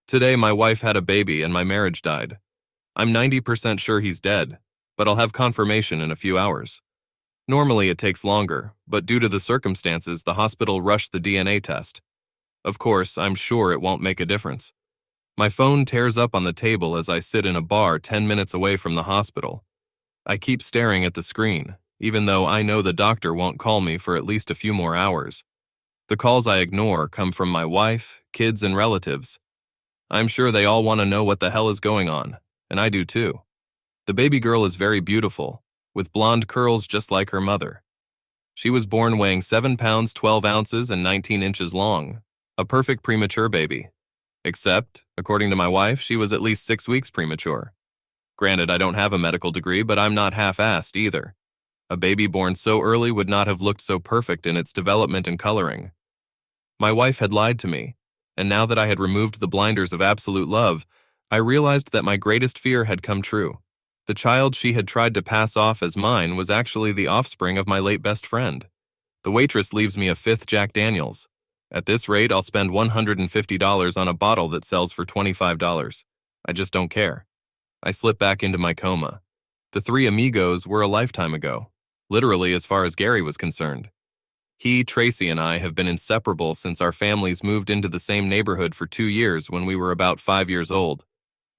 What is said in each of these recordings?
Today, my wife had a baby and my marriage died. I'm 90% sure he's dead, but I'll have confirmation in a few hours. Normally, it takes longer, but due to the circumstances, the hospital rushed the DNA test. Of course, I'm sure it won't make a difference. My phone tears up on the table as I sit in a bar 10 minutes away from the hospital. I keep staring at the screen, even though I know the doctor won't call me for at least a few more hours. The calls I ignore come from my wife, kids, and relatives. I'm sure they all want to know what the hell is going on, and I do too. The baby girl is very beautiful, with blonde curls just like her mother. She was born weighing 7 pounds 12 ounces and 19 inches long, a perfect premature baby. Except, according to my wife, she was at least 6 weeks premature. Granted, I don't have a medical degree, but I'm not half-assed either. A baby born so early would not have looked so perfect in its development and coloring. My wife had lied to me, and now that I had removed the blinders of absolute love, I realized that my greatest fear had come true. The child she had tried to pass off as mine was actually the offspring of my late best friend. The waitress leaves me a 5th Jack Daniels. At this rate, I'll spend $150 on a bottle that sells for $25. I just don't care. I slip back into my coma. The 3 amigos were a lifetime ago, literally as far as Gary was concerned. He, Tracy, and I have been inseparable since our families moved into the same neighborhood for 2 years when we were about 5 years old.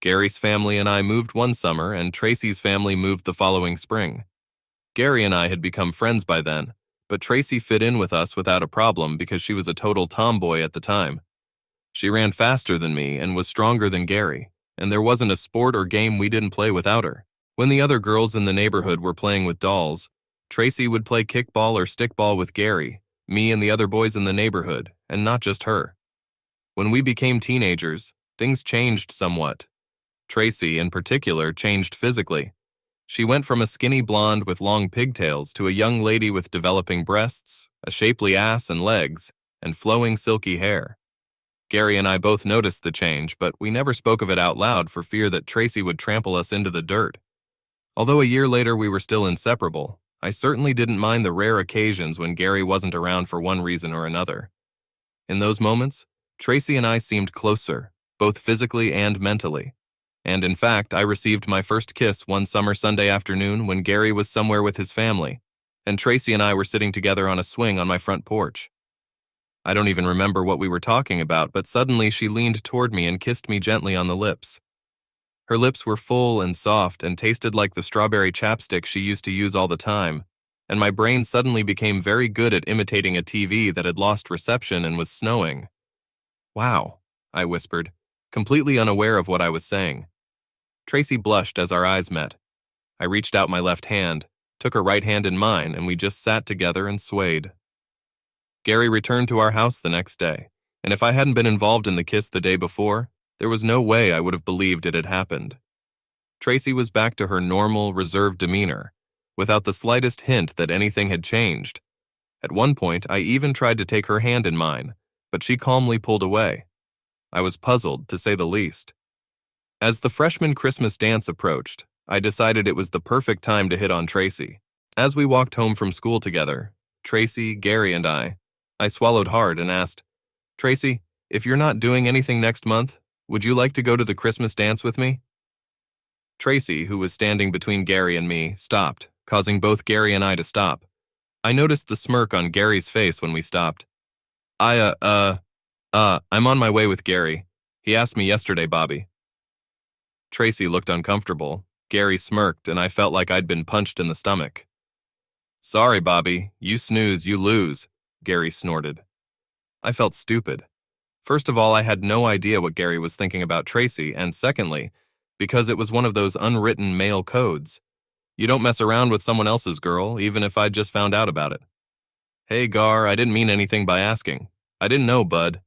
Gary's family and I moved one summer, and Tracy's family moved the following spring. Gary and I had become friends by then, but Tracy fit in with us without a problem because she was a total tomboy at the time. She ran faster than me and was stronger than Gary, and there wasn't a sport or game we didn't play without her. When the other girls in the neighborhood were playing with dolls, Tracy would play kickball or stickball with Gary, me and the other boys in the neighborhood, and not just her. When we became teenagers, things changed somewhat. Tracy, in particular, changed physically. She went from a skinny blonde with long pigtails to a young lady with developing breasts, a shapely ass and legs, and flowing silky hair. Gary and I both noticed the change, but we never spoke of it out loud for fear that Tracy would trample us into the dirt. Although a year later we were still inseparable, I certainly didn't mind the rare occasions when Gary wasn't around for one reason or another. In those moments, Tracy and I seemed closer, both physically and mentally. And in fact, I received my first kiss one summer Sunday afternoon when Gary was somewhere with his family, and Tracy and I were sitting together on a swing on my front porch. I don't even remember what we were talking about, but suddenly she leaned toward me and kissed me gently on the lips. Her lips were full and soft and tasted like the strawberry chapstick she used to use all the time, and my brain suddenly became very good at imitating a TV that had lost reception and was snowing. "Wow," I whispered, completely unaware of what I was saying. Tracy blushed as our eyes met. I reached out my left hand, took her right hand in mine, and we just sat together and swayed. Gary returned to our house the next day, and if I hadn't been involved in the kiss the day before, there was no way I would have believed it had happened. Tracy was back to her normal, reserved demeanor, without the slightest hint that anything had changed. At one point, I even tried to take her hand in mine, but she calmly pulled away. I was puzzled, to say the least. As the freshman Christmas dance approached, I decided it was the perfect time to hit on Tracy. As we walked home from school together, Tracy, Gary, and I swallowed hard and asked, "Tracy, if you're not doing anything next month, would you like to go to the Christmas dance with me?" Tracy, who was standing between Gary and me, stopped, causing both Gary and I to stop. I noticed the smirk on Gary's face when we stopped. I'm on my way with Gary. He asked me yesterday, Bobby." Tracy looked uncomfortable, Gary smirked, and I felt like I'd been punched in the stomach. "Sorry, Bobby, you snooze, you lose," Gary snorted. I felt stupid. First of all, I had no idea what Gary was thinking about Tracy, and secondly, because it was one of those unwritten male codes. You don't mess around with someone else's girl, even if I'd just found out about it. "Hey, Gar, I didn't mean anything by asking. I didn't know, bud."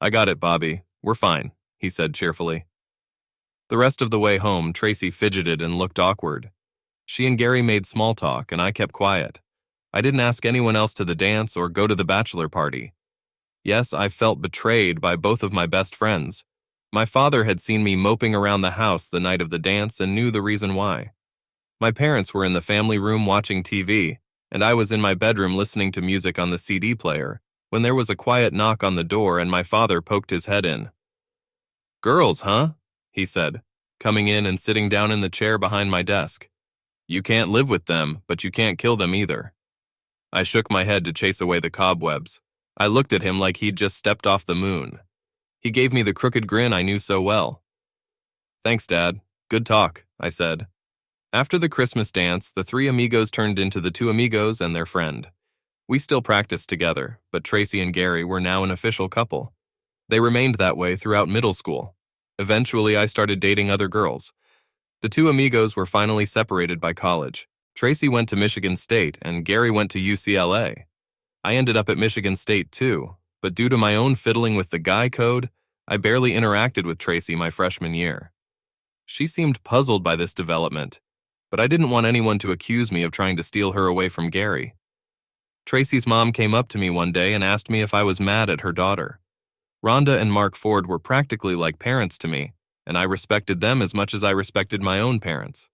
"I got it, Bobby. We're fine," he said cheerfully. The rest of the way home, Tracy fidgeted and looked awkward. She and Gary made small talk, and I kept quiet. I didn't ask anyone else to the dance or go to the bachelor party. Yes, I felt betrayed by both of my best friends. My father had seen me moping around the house the night of the dance and knew the reason why. My parents were in the family room watching TV, and I was in my bedroom listening to music on the CD player, when there was a quiet knock on the door and my father poked his head in. Girls, huh? He said, coming in and sitting down in the chair behind my desk. You can't live with them, but you can't kill them either. I shook my head to chase away the cobwebs. I looked at him like he'd just stepped off the moon. He gave me the crooked grin I knew so well. Thanks, Dad. Good talk, I said. After the Christmas dance, the three amigos turned into the two amigos and their friend. We still practiced together, but Tracy and Gary were now an official couple. They remained that way throughout middle school. Eventually, I started dating other girls. The two amigos were finally separated by college. Tracy went to Michigan State and Gary went to UCLA. I ended up at Michigan State too, but due to my own fiddling with the guy code, I barely interacted with Tracy my freshman year. She seemed puzzled by this development, but I didn't want anyone to accuse me of trying to steal her away from Gary. Tracy's mom came up to me one day and asked me if I was mad at her daughter. Rhonda and Mark Ford were practically like parents to me, and I respected them as much as I respected my own parents.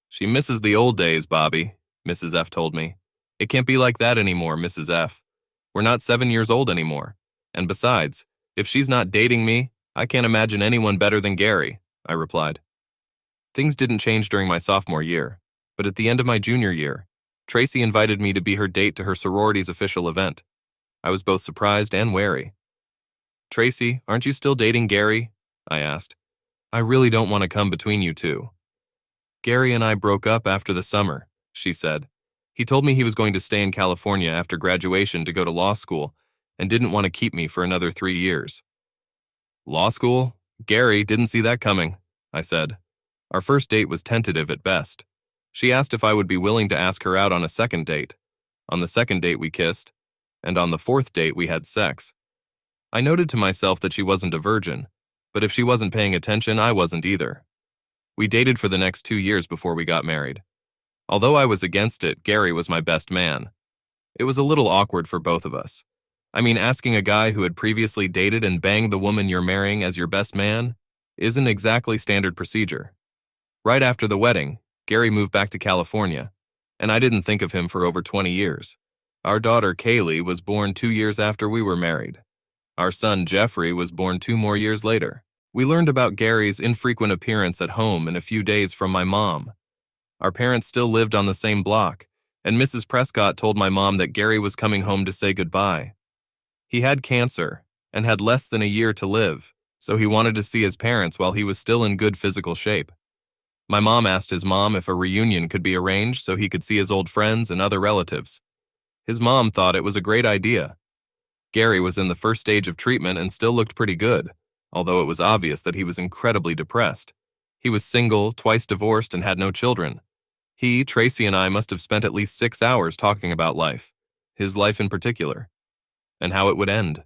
She misses the old days, Bobby, Mrs. F told me. It can't be like that anymore, Mrs. F. We're not 7 years old anymore. And besides, if she's not dating me, I can't imagine anyone better than Gary, I replied. Things didn't change during my sophomore year, but at the end of my junior year, Tracy invited me to be her date to her sorority's official event. I was both surprised and wary. Tracy, aren't you still dating Gary? I asked. I really don't want to come between you two. Gary and I broke up after the summer, she said. He told me he was going to stay in California after graduation to go to law school and didn't want to keep me for another 3 years. Law school? Gary didn't see that coming, I said. Our first date was tentative at best. She asked if I would be willing to ask her out on a second date. On the second date we kissed, and on the fourth date we had sex. I noted to myself that she wasn't a virgin, but if she wasn't paying attention, I wasn't either. We dated for the next 2 years before we got married. Although I was against it, Gary was my best man. It was a little awkward for both of us. I mean, asking a guy who had previously dated and banged the woman you're marrying as your best man isn't exactly standard procedure. Right after the wedding, Gary moved back to California, and I didn't think of him for over 20 years. Our daughter, Kaylee, was born 2 years after we were married. Our son, Jeffrey, was born 2 more years later. We learned about Gary's infrequent appearance at home in a few days from my mom. Our parents still lived on the same block, and Mrs. Prescott told my mom that Gary was coming home to say goodbye. He had cancer and had less than a year to live, so he wanted to see his parents while he was still in good physical shape. My mom asked his mom if a reunion could be arranged so he could see his old friends and other relatives. His mom thought it was a great idea. Gary was in the first stage of treatment and still looked pretty good, although it was obvious that he was incredibly depressed. He was single, twice divorced, and had no children. He, Tracy, and I must have spent at least 6 hours talking about life, his life in particular, and how it would end.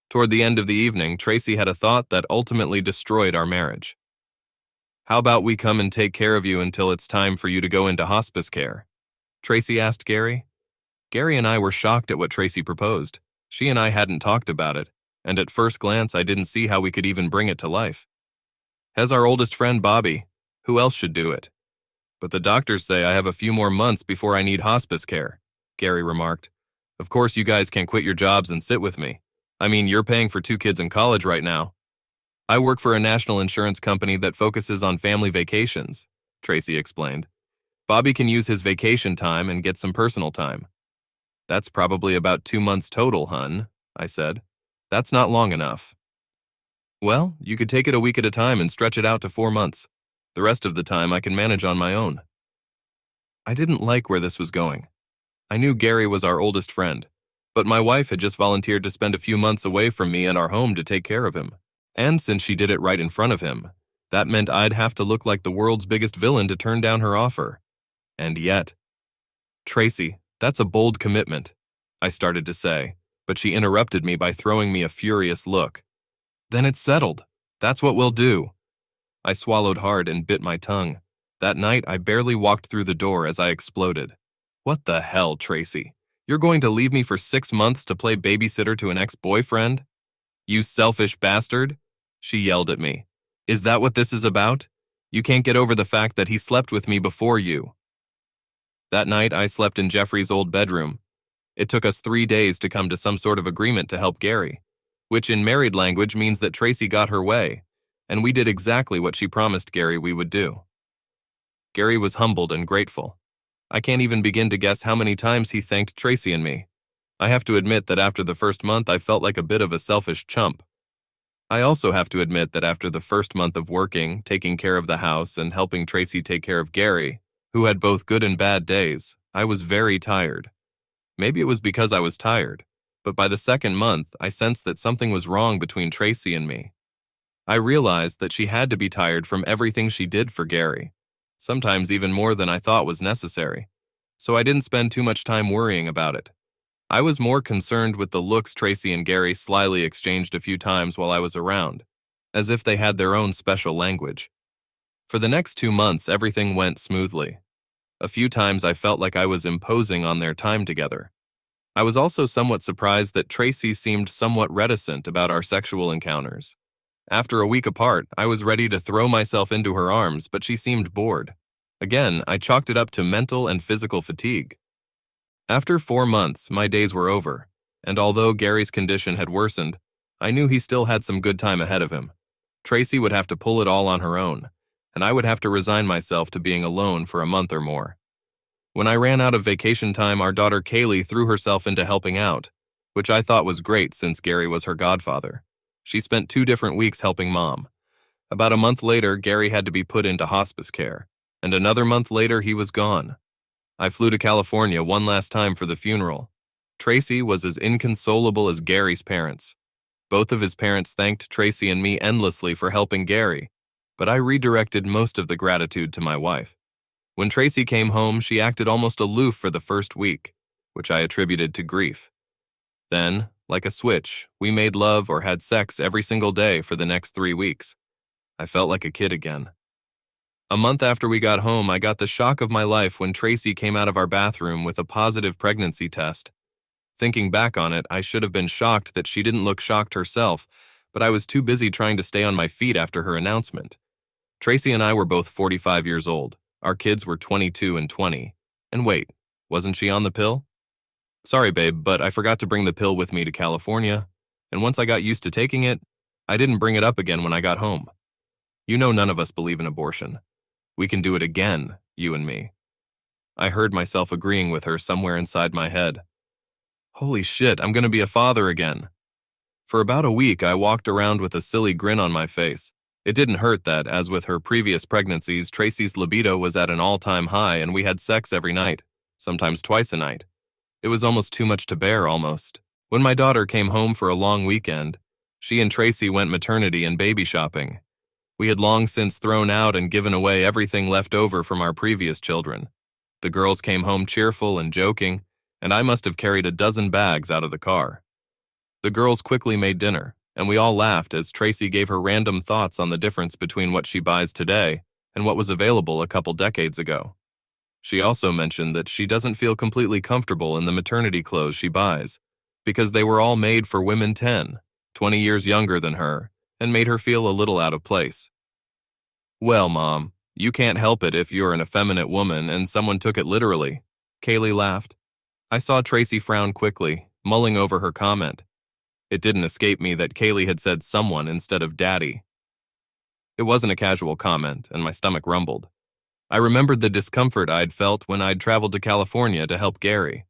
Toward the end of the evening, Tracy had a thought that ultimately destroyed our marriage. How about we come and take care of you until it's time for you to go into hospice care? Tracy asked Gary. Gary and I were shocked at what Tracy proposed. She and I hadn't talked about it, and at first glance I didn't see how we could even bring it to life. As our oldest friend, Bobby, who else should do it? But the doctors say I have a few more months before I need hospice care, Gary remarked. Of course you guys can't quit your jobs and sit with me. I mean, you're paying for 2 kids in college right now. I work for a national insurance company that focuses on family vacations, Tracy explained. Bobby can use his vacation time and get some personal time. That's probably about 2 months total, hun, I said. That's not long enough. Well, you could take it a week at a time and stretch it out to 4 months. The rest of the time I can manage on my own. I didn't like where this was going. I knew Gary was our oldest friend, but my wife had just volunteered to spend a few months away from me and our home to take care of him. And since she did it right in front of him, that meant I'd have to look like the world's biggest villain to turn down her offer. And yet, Tracy, that's a bold commitment, I started to say, but she interrupted me by throwing me a furious look. Then it's settled. That's what we'll do. I swallowed hard and bit my tongue. That night, I barely walked through the door as I exploded. What the hell, Tracy? You're going to leave me for 6 months to play babysitter to an ex-boyfriend? You selfish bastard, she yelled at me. Is that what this is about? You can't get over the fact that he slept with me before you. That night, I slept in Jeffrey's old bedroom. It took us 3 days to come to some sort of agreement to help Gary, which in married language means that Tracy got her way. and we did exactly what she promised Gary we would do. Gary was humbled and grateful. I can't even begin to guess how many times he thanked Tracy and me. I have to admit that after the first month I felt like a bit of a selfish chump. I also have to admit that after the first month of working, taking care of the house, and helping Tracy take care of Gary, who had both good and bad days, I was very tired. Maybe it was because I was tired, but by the second month I sensed that something was wrong between Tracy and me. I realized that she had to be tired from everything she did for Gary, sometimes even more than I thought was necessary, so I didn't spend too much time worrying about it. I was more concerned with the looks Tracy and Gary slyly exchanged a few times while I was around, as if they had their own special language. For the next 2 months, everything went smoothly. A few times I felt like I was imposing on their time together. I was also somewhat surprised that Tracy seemed somewhat reticent about our sexual encounters. After a week apart, I was ready to throw myself into her arms, but she seemed bored. Again, I chalked it up to mental and physical fatigue. After 4 months, my days were over, and although Gary's condition had worsened, I knew he still had some good time ahead of him. Tracy would have to pull it all on her own, and I would have to resign myself to being alone for a month or more. When I ran out of vacation time, our daughter Kaylee threw herself into helping out, which I thought was great since Gary was her godfather. She spent 2 different weeks helping Mom. About a month later, Gary had to be put into hospice care, and another month later he was gone. I flew to California one last time for the funeral. Tracy was as inconsolable as Gary's parents. Both of his parents thanked Tracy and me endlessly for helping Gary, but I redirected most of the gratitude to my wife. When Tracy came home, she acted almost aloof for the first week, which I attributed to grief. Then, like a switch, we made love or had sex every single day for the next 3 weeks. I felt like a kid again. A month after we got home, I got the shock of my life when Tracy came out of our bathroom with a positive pregnancy test. Thinking back on it, I should have been shocked that she didn't look shocked herself, but I was too busy trying to stay on my feet after her announcement. Tracy and I were both 45 years old. Our kids were 22 and 20. And wait, wasn't she on the pill? Sorry, babe, but I forgot to bring the pill with me to California, and once I got used to taking it, I didn't bring it up again when I got home. You know none of us believe in abortion. We can do it again, you and me. I heard myself agreeing with her somewhere inside my head. Holy shit, I'm gonna be a father again. For about a week, I walked around with a silly grin on my face. It didn't hurt that, as with her previous pregnancies, Tracy's libido was at an all-time high and we had sex every night, sometimes twice a night. It was almost too much to bear, almost. When my daughter came home for a long weekend, she and Tracy went maternity and baby shopping. We had long since thrown out and given away everything left over from our previous children. The girls came home cheerful and joking, and I must have carried a dozen bags out of the car. The girls quickly made dinner, and we all laughed as Tracy gave her random thoughts on the difference between what she buys today and what was available a couple decades ago. She also mentioned that she doesn't feel completely comfortable in the maternity clothes she buys, because they were all made for women 10, 20 years younger than her, and made her feel a little out of place. Well, Mom, you can't help it if you're an effeminate woman and someone took it literally, Kaylee laughed. I saw Tracy frown quickly, mulling over her comment. It didn't escape me that Kaylee had said someone instead of daddy. It wasn't a casual comment, and my stomach rumbled. I remembered the discomfort I'd felt when I'd traveled to California to help Gary.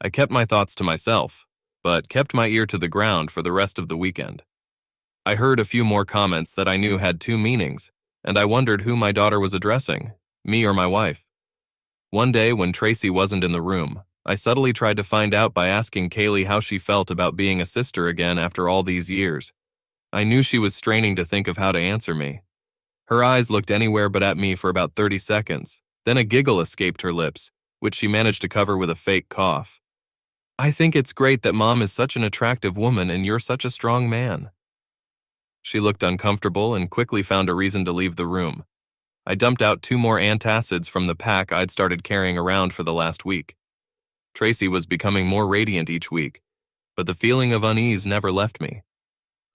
I kept my thoughts to myself, but kept my ear to the ground for the rest of the weekend. I heard a few more comments that I knew had 2 meanings, and I wondered who my daughter was addressing, me or my wife. One day when Tracy wasn't in the room, I subtly tried to find out by asking Kaylee how she felt about being a sister again after all these years. I knew she was straining to think of how to answer me. Her eyes looked anywhere but at me for about 30 seconds, then a giggle escaped her lips, which she managed to cover with a fake cough. I think it's great that Mom is such an attractive woman and you're such a strong man. She looked uncomfortable and quickly found a reason to leave the room. I dumped out 2 more antacids from the pack I'd started carrying around for the last week. Tracy was becoming more radiant each week, but the feeling of unease never left me.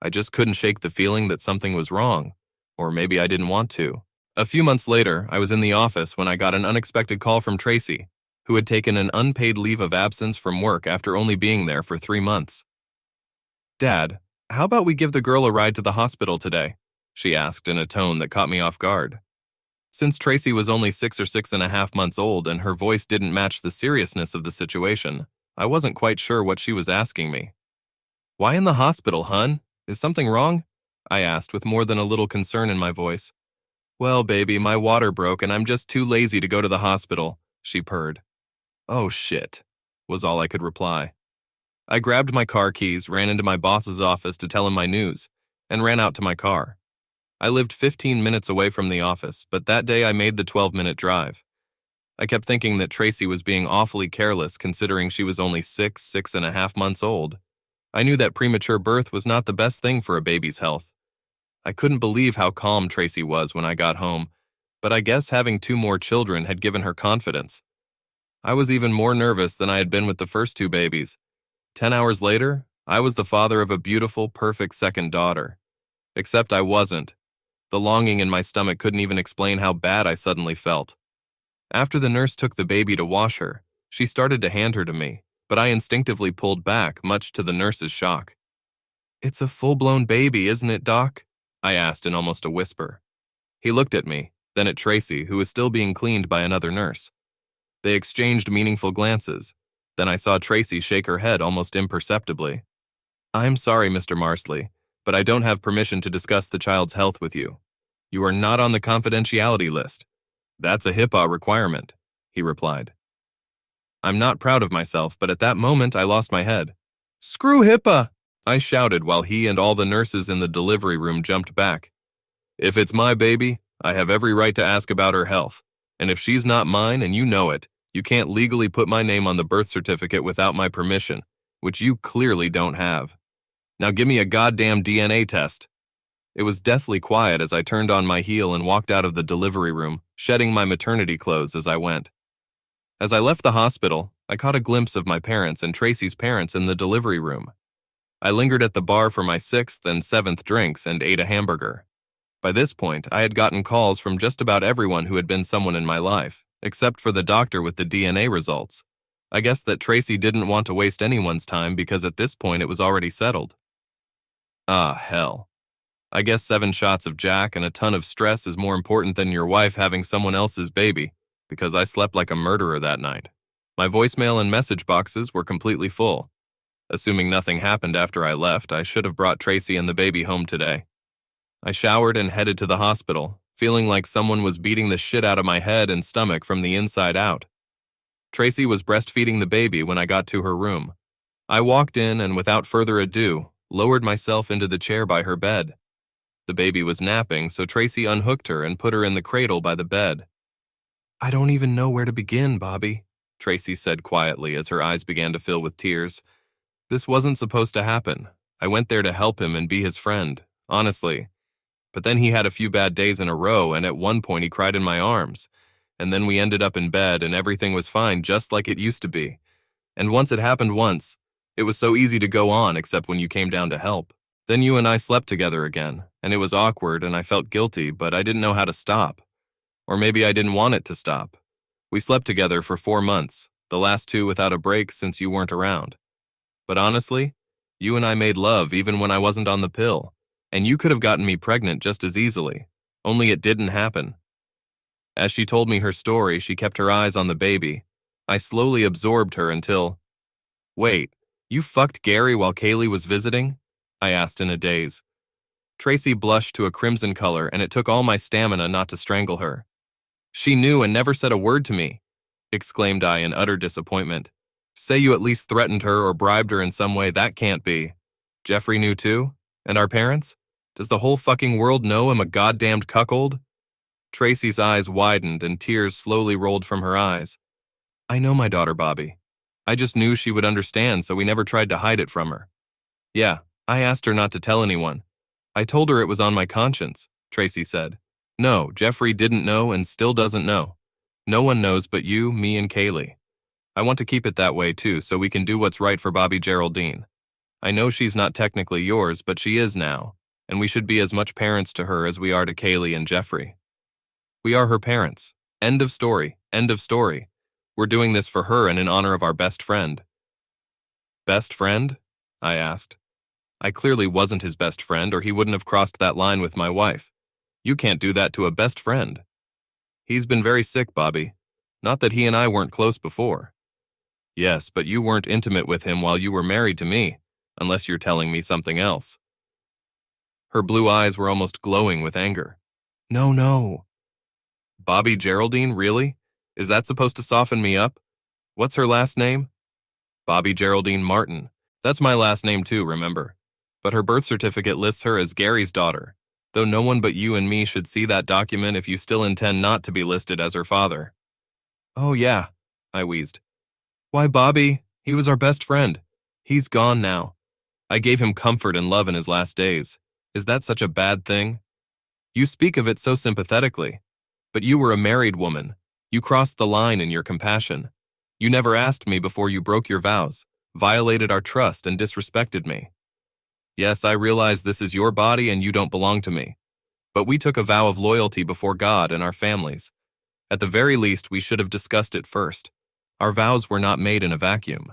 I just couldn't shake the feeling that something was wrong, or maybe I didn't want to. A few months later, I was in the office when I got an unexpected call from Tracy, who had taken an unpaid leave of absence from work after only being there for 3 months. Dad, how about we give the girl a ride to the hospital today? she asked in a tone that caught me off guard. Since Tracy was only 6 or 6.5 months old and her voice didn't match the seriousness of the situation, I wasn't quite sure what she was asking me. "Why in the hospital, hun? Is something wrong?" I asked with more than a little concern in my voice. "Well, baby, my water broke and I'm just too lazy to go to the hospital," she purred. "Oh, shit," was all I could reply. I grabbed my car keys, ran into my boss's office to tell him my news, and ran out to my car. I lived 15 minutes away from the office, but that day I made the 12-minute drive. I kept thinking that Tracy was being awfully careless considering she was only 6.5 months old. I knew that premature birth was not the best thing for a baby's health. I couldn't believe how calm Tracy was when I got home, but I guess having 2 more children had given her confidence. I was even more nervous than I had been with the first 2 babies. 10 hours later, I was the father of a beautiful, perfect second daughter. Except I wasn't. The longing in my stomach couldn't even explain how bad I suddenly felt. After the nurse took the baby to wash her, she started to hand her to me, but I instinctively pulled back, much to the nurse's shock. "It's a full-blown baby, isn't it, Doc?" I asked in almost a whisper. He looked at me, then at Tracy, who was still being cleaned by another nurse. They exchanged meaningful glances. Then I saw Tracy shake her head almost imperceptibly. "I'm sorry, Mr. Marsley, but I don't have permission to discuss the child's health with you. You are not on the confidentiality list. That's a HIPAA requirement," he replied. I'm not proud of myself, but at that moment I lost my head. "Screw HIPAA!" I shouted while he and all the nurses in the delivery room jumped back. "If it's my baby, I have every right to ask about her health. And if she's not mine and you know it, you can't legally put my name on the birth certificate without my permission, which you clearly don't have. Now give me a goddamn DNA test." It was deathly quiet as I turned on my heel and walked out of the delivery room, shedding my maternity clothes as I went. As I left the hospital, I caught a glimpse of my parents and Tracy's parents in the delivery room. I lingered at the bar for my 6th and 7th drinks and ate a hamburger. By this point, I had gotten calls from just about everyone who had been someone in my life, except for the doctor with the DNA results. I guess that Tracy didn't want to waste anyone's time because at this point it was already settled. Ah, hell. I guess 7 shots of Jack and a ton of stress is more important than your wife having someone else's baby, because I slept like a murderer that night. My voicemail and message boxes were completely full. Assuming nothing happened after I left, I should have brought Tracy and the baby home today. I showered and headed to the hospital, feeling like someone was beating the shit out of my head and stomach from the inside out. Tracy was breastfeeding the baby when I got to her room. I walked in and without further ado, lowered myself into the chair by her bed. The baby was napping, so Tracy unhooked her and put her in the cradle by the bed. "I don't even know where to begin, Bobby," Tracy said quietly as her eyes began to fill with tears. "This wasn't supposed to happen. I went there to help him and be his friend, honestly. But then he had a few bad days in a row, and at one point he cried in my arms. And then we ended up in bed, and everything was fine just like it used to be. And once it happened once, it was so easy to go on except when you came down to help. Then you and I slept together again, and it was awkward and I felt guilty, but I didn't know how to stop. Or maybe I didn't want it to stop. We slept together for 4 months, the last 2 without a break since you weren't around. But honestly, you and I made love even when I wasn't on the pill, and you could have gotten me pregnant just as easily, only it didn't happen." As she told me her story, she kept her eyes on the baby. I slowly absorbed her until... "Wait, you fucked Gary while Kaylee was visiting?" I asked in a daze. Tracy blushed to a crimson color, and it took all my stamina not to strangle her. "She knew and never said a word to me," exclaimed I in utter disappointment. "Say you at least threatened her or bribed her in some way, that can't be. Jeffrey knew too? And our parents? Does the whole fucking world know I'm a goddamned cuckold?" Tracy's eyes widened and tears slowly rolled from her eyes. "I know my daughter, Bobby. I just knew she would understand, so we never tried to hide it from her. Yeah, I asked her not to tell anyone. I told her it was on my conscience," Tracy said. "No, Jeffrey didn't know and still doesn't know. No one knows but you, me, and Kaylee. I want to keep it that way too, so we can do what's right for Bobby Geraldine. I know she's not technically yours, but she is now, and we should be as much parents to her as we are to Kaylee and Jeffrey. We are her parents. End of story. End of story. We're doing this for her and in honor of our best friend." "Best friend?" I asked. I clearly wasn't his best friend, or he wouldn't have crossed that line with my wife. You can't do that to a best friend. He's been very sick, Bobby. Not that he and I weren't close before. Yes, but you weren't intimate with him while you were married to me, unless you're telling me something else. Her blue eyes were almost glowing with anger. No. Bobby Geraldine, really? Is that supposed to soften me up? What's her last name? Bobby Geraldine Martin. That's my last name too, remember? But her birth certificate lists her as Gary's daughter, though no one but you and me should see that document if you still intend not to be listed as her father. Oh yeah, I wheezed. Why, Bobby, he was our best friend. He's gone now. I gave him comfort and love in his last days. Is that such a bad thing? You speak of it so sympathetically. But you were a married woman. You crossed the line in your compassion. You never asked me before you broke your vows, violated our trust, and disrespected me. Yes, I realize this is your body and you don't belong to me. But we took a vow of loyalty before God and our families. At the very least, we should have discussed it first. Our vows were not made in a vacuum.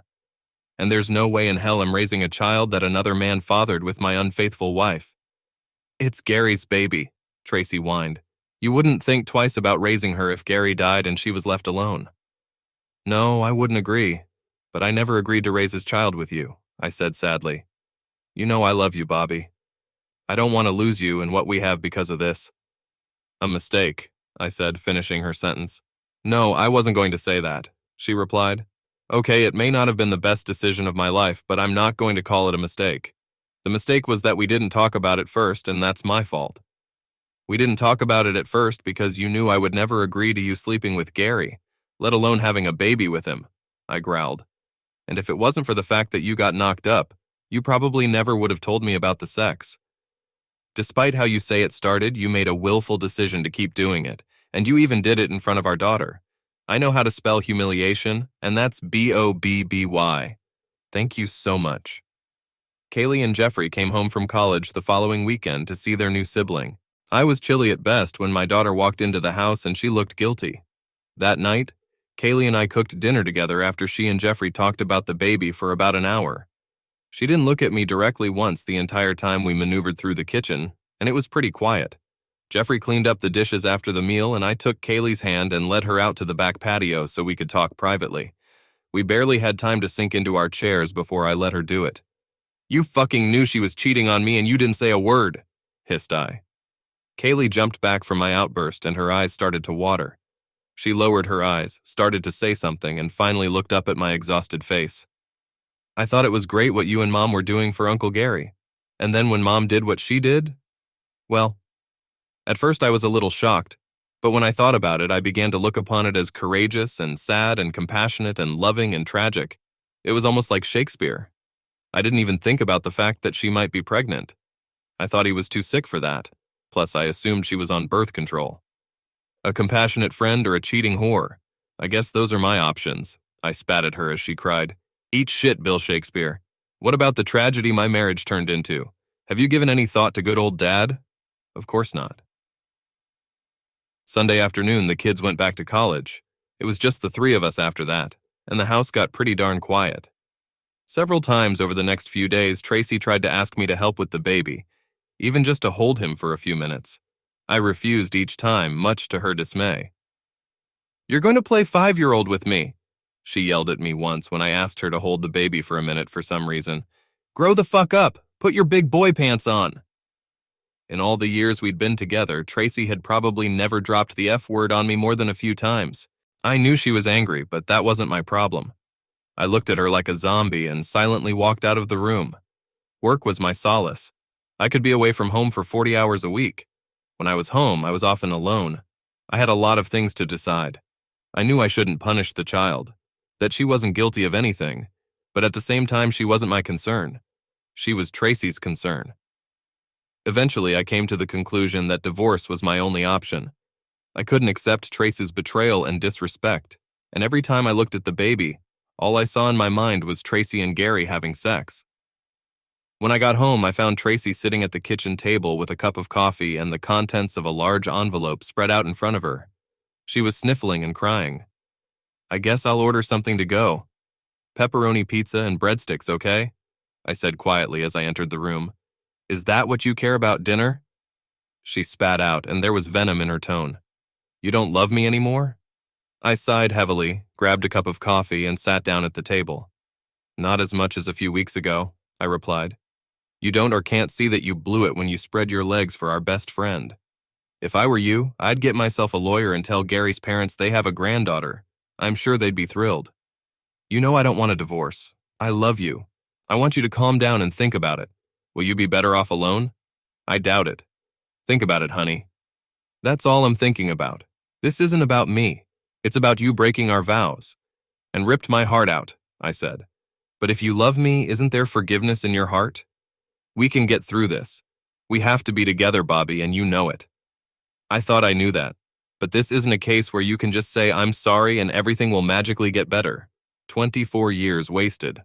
And there's no way in hell I'm raising a child that another man fathered with my unfaithful wife. It's Gary's baby, Tracy whined. You wouldn't think twice about raising her if Gary died and she was left alone. No, I wouldn't agree, but I never agreed to raise his child with you, I said sadly. You know I love you, Bobby. I don't want to lose you and what we have because of this. A mistake, I said, finishing her sentence. No, I wasn't going to say that, she replied. Okay, it may not have been the best decision of my life, but I'm not going to call it a mistake. The mistake was that we didn't talk about it first, and that's my fault. We didn't talk about it at first because you knew I would never agree to you sleeping with Gary, let alone having a baby with him, I growled. And if it wasn't for the fact that you got knocked up, you probably never would have told me about the sex. Despite how you say it started, you made a willful decision to keep doing it, and you even did it in front of our daughter. I know how to spell humiliation, and that's B-O-B-B-Y. Thank you so much. Kaylee and Jeffrey came home from college the following weekend to see their new sibling. I was chilly at best when my daughter walked into the house and she looked guilty. That night, Kaylee and I cooked dinner together after she and Jeffrey talked about the baby for about an hour. She didn't look at me directly once the entire time we maneuvered through the kitchen, and it was pretty quiet. Jeffrey cleaned up the dishes after the meal, and I took Kaylee's hand and led her out to the back patio so we could talk privately. We barely had time to sink into our chairs before I let her do it. You fucking knew she was cheating on me and you didn't say a word, hissed I. Kaylee jumped back from my outburst and her eyes started to water. She lowered her eyes, started to say something, and finally looked up at my exhausted face. I thought it was great what you and Mom were doing for Uncle Gary. And then when Mom did what she did, well, at first I was a little shocked, but when I thought about it, I began to look upon it as courageous and sad and compassionate and loving and tragic. It was almost like Shakespeare. I didn't even think about the fact that she might be pregnant. I thought he was too sick for that. Plus, I assumed she was on birth control. A compassionate friend or a cheating whore. I guess those are my options. I spat at her as she cried. Eat shit, Bill Shakespeare. What about the tragedy my marriage turned into? Have you given any thought to good old Dad? Of course not. Sunday afternoon, the kids went back to college. It was just the three of us after that, and the house got pretty darn quiet. Several times over the next few days, Tracy tried to ask me to help with the baby, even just to hold him for a few minutes. I refused each time, much to her dismay. You're going to play 5-year-old with me, she yelled at me once when I asked her to hold the baby for a minute for some reason. Grow the fuck up. Put your big boy pants on. In all the years we'd been together, Tracy had probably never dropped the F word on me more than a few times. I knew she was angry, but that wasn't my problem. I looked at her like a zombie and silently walked out of the room. Work was my solace. I could be away from home for 40 hours a week. When I was home, I was often alone. I had a lot of things to decide. I knew I shouldn't punish the child, that she wasn't guilty of anything, but at the same time she wasn't my concern. She was Tracy's concern. Eventually, I came to the conclusion that divorce was my only option. I couldn't accept Tracy's betrayal and disrespect, and every time I looked at the baby, all I saw in my mind was Tracy and Gary having sex. When I got home, I found Tracy sitting at the kitchen table with a cup of coffee and the contents of a large envelope spread out in front of her. She was sniffling and crying. I guess I'll order something to go. Pepperoni pizza and breadsticks, okay? I said quietly as I entered the room. Is that what you care about, dinner? She spat out, and there was venom in her tone. You don't love me anymore? I sighed heavily, grabbed a cup of coffee, and sat down at the table. Not as much as a few weeks ago, I replied. You don't or can't see that you blew it when you spread your legs for our best friend. If I were you, I'd get myself a lawyer and tell Gary's parents they have a granddaughter. I'm sure they'd be thrilled. You know I don't want a divorce. I love you. I want you to calm down and think about it. Will you be better off alone? I doubt it. Think about it, honey. That's all I'm thinking about. This isn't about me. It's about you breaking our vows. And ripped my heart out, I said. But if you love me, isn't there forgiveness in your heart? We can get through this. We have to be together, Bobby, and you know it. I thought I knew that. But this isn't a case where you can just say, I'm sorry, and everything will magically get better. 24 years wasted.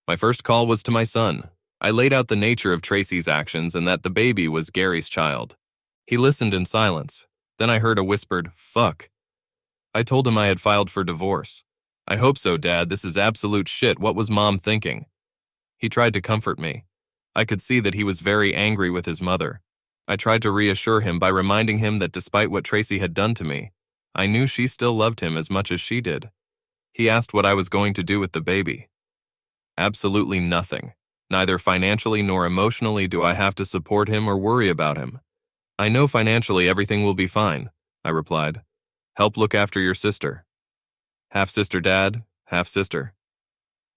My first call was to my son. I laid out the nature of Tracy's actions and that the baby was Gary's child. He listened in silence. Then I heard a whispered, fuck. I told him I had filed for divorce. I hope so, Dad. This is absolute shit. What was Mom thinking? He tried to comfort me. I could see that he was very angry with his mother. I tried to reassure him by reminding him that despite what Tracy had done to me, I knew she still loved him as much as she did. He asked what I was going to do with the baby. Absolutely nothing. Neither financially nor emotionally do I have to support him or worry about him. I know financially everything will be fine, I replied. Help look after your sister. Half-sister, Dad, half-sister.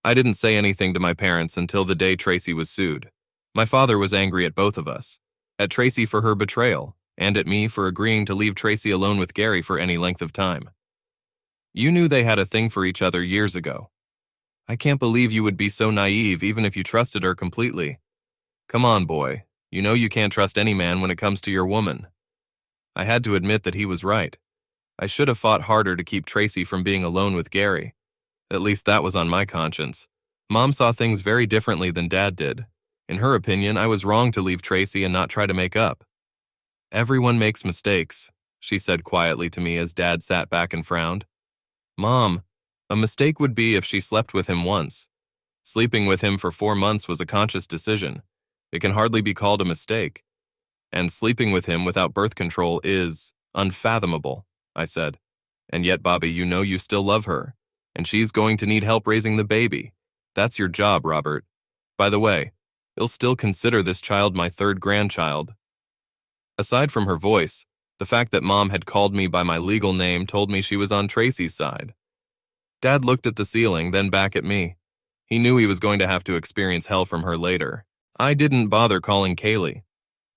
I didn't say anything to my parents until the day Tracy was sued. My father was angry at both of us. At Tracy for her betrayal, and at me for agreeing to leave Tracy alone with Gary for any length of time. You knew they had a thing for each other years ago. I can't believe you would be so naive even if you trusted her completely. Come on, boy. You know you can't trust any man when it comes to your woman. I had to admit that he was right. I should have fought harder to keep Tracy from being alone with Gary. At least that was on my conscience. Mom saw things very differently than Dad did. In her opinion, I was wrong to leave Tracy and not try to make up. Everyone makes mistakes, she said quietly to me as Dad sat back and frowned. Mom, a mistake would be if she slept with him once. Sleeping with him for 4 months was a conscious decision. It can hardly be called a mistake. And sleeping with him without birth control is unfathomable, I said. And yet, Bobby, you know you still love her, and she's going to need help raising the baby. That's your job, Robert. By the way, you'll still consider this child my third grandchild. Aside from her voice, the fact that Mom had called me by my legal name told me she was on Tracy's side. Dad looked at the ceiling, then back at me. He knew he was going to have to experience hell from her later. I didn't bother calling Kaylee.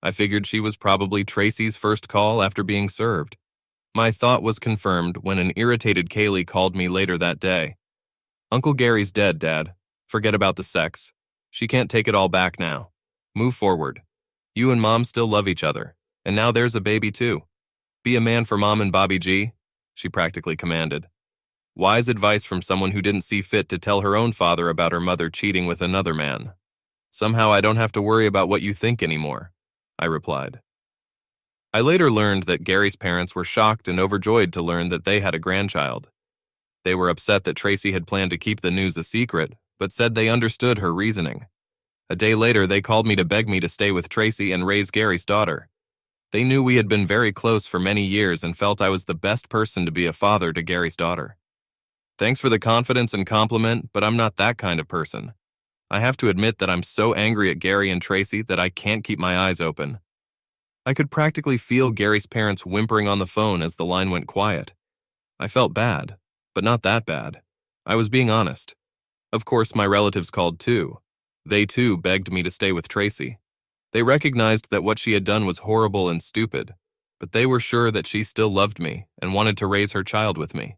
I figured she was probably Tracy's first call after being served. My thought was confirmed when an irritated Kaylee called me later that day. Uncle Gary's dead, Dad. Forget about the sex. She can't take it all back now. Move forward. You and Mom still love each other, and now there's a baby too. Be a man for Mom and Bobby G, she practically commanded. Wise advice from someone who didn't see fit to tell her own father about her mother cheating with another man. Somehow I don't have to worry about what you think anymore, I replied. I later learned that Gary's parents were shocked and overjoyed to learn that they had a grandchild. They were upset that Tracy had planned to keep the news a secret, but said they understood her reasoning. A day later, they called me to beg me to stay with Tracy and raise Gary's daughter. They knew we had been very close for many years and felt I was the best person to be a father to Gary's daughter. Thanks for the confidence and compliment, but I'm not that kind of person. I have to admit that I'm so angry at Gary and Tracy that I can't keep my eyes open. I could practically feel Gary's parents whimpering on the phone as the line went quiet. I felt bad, but not that bad. I was being honest. Of course, my relatives called too. They too begged me to stay with Tracy. They recognized that what she had done was horrible and stupid, but they were sure that she still loved me and wanted to raise her child with me.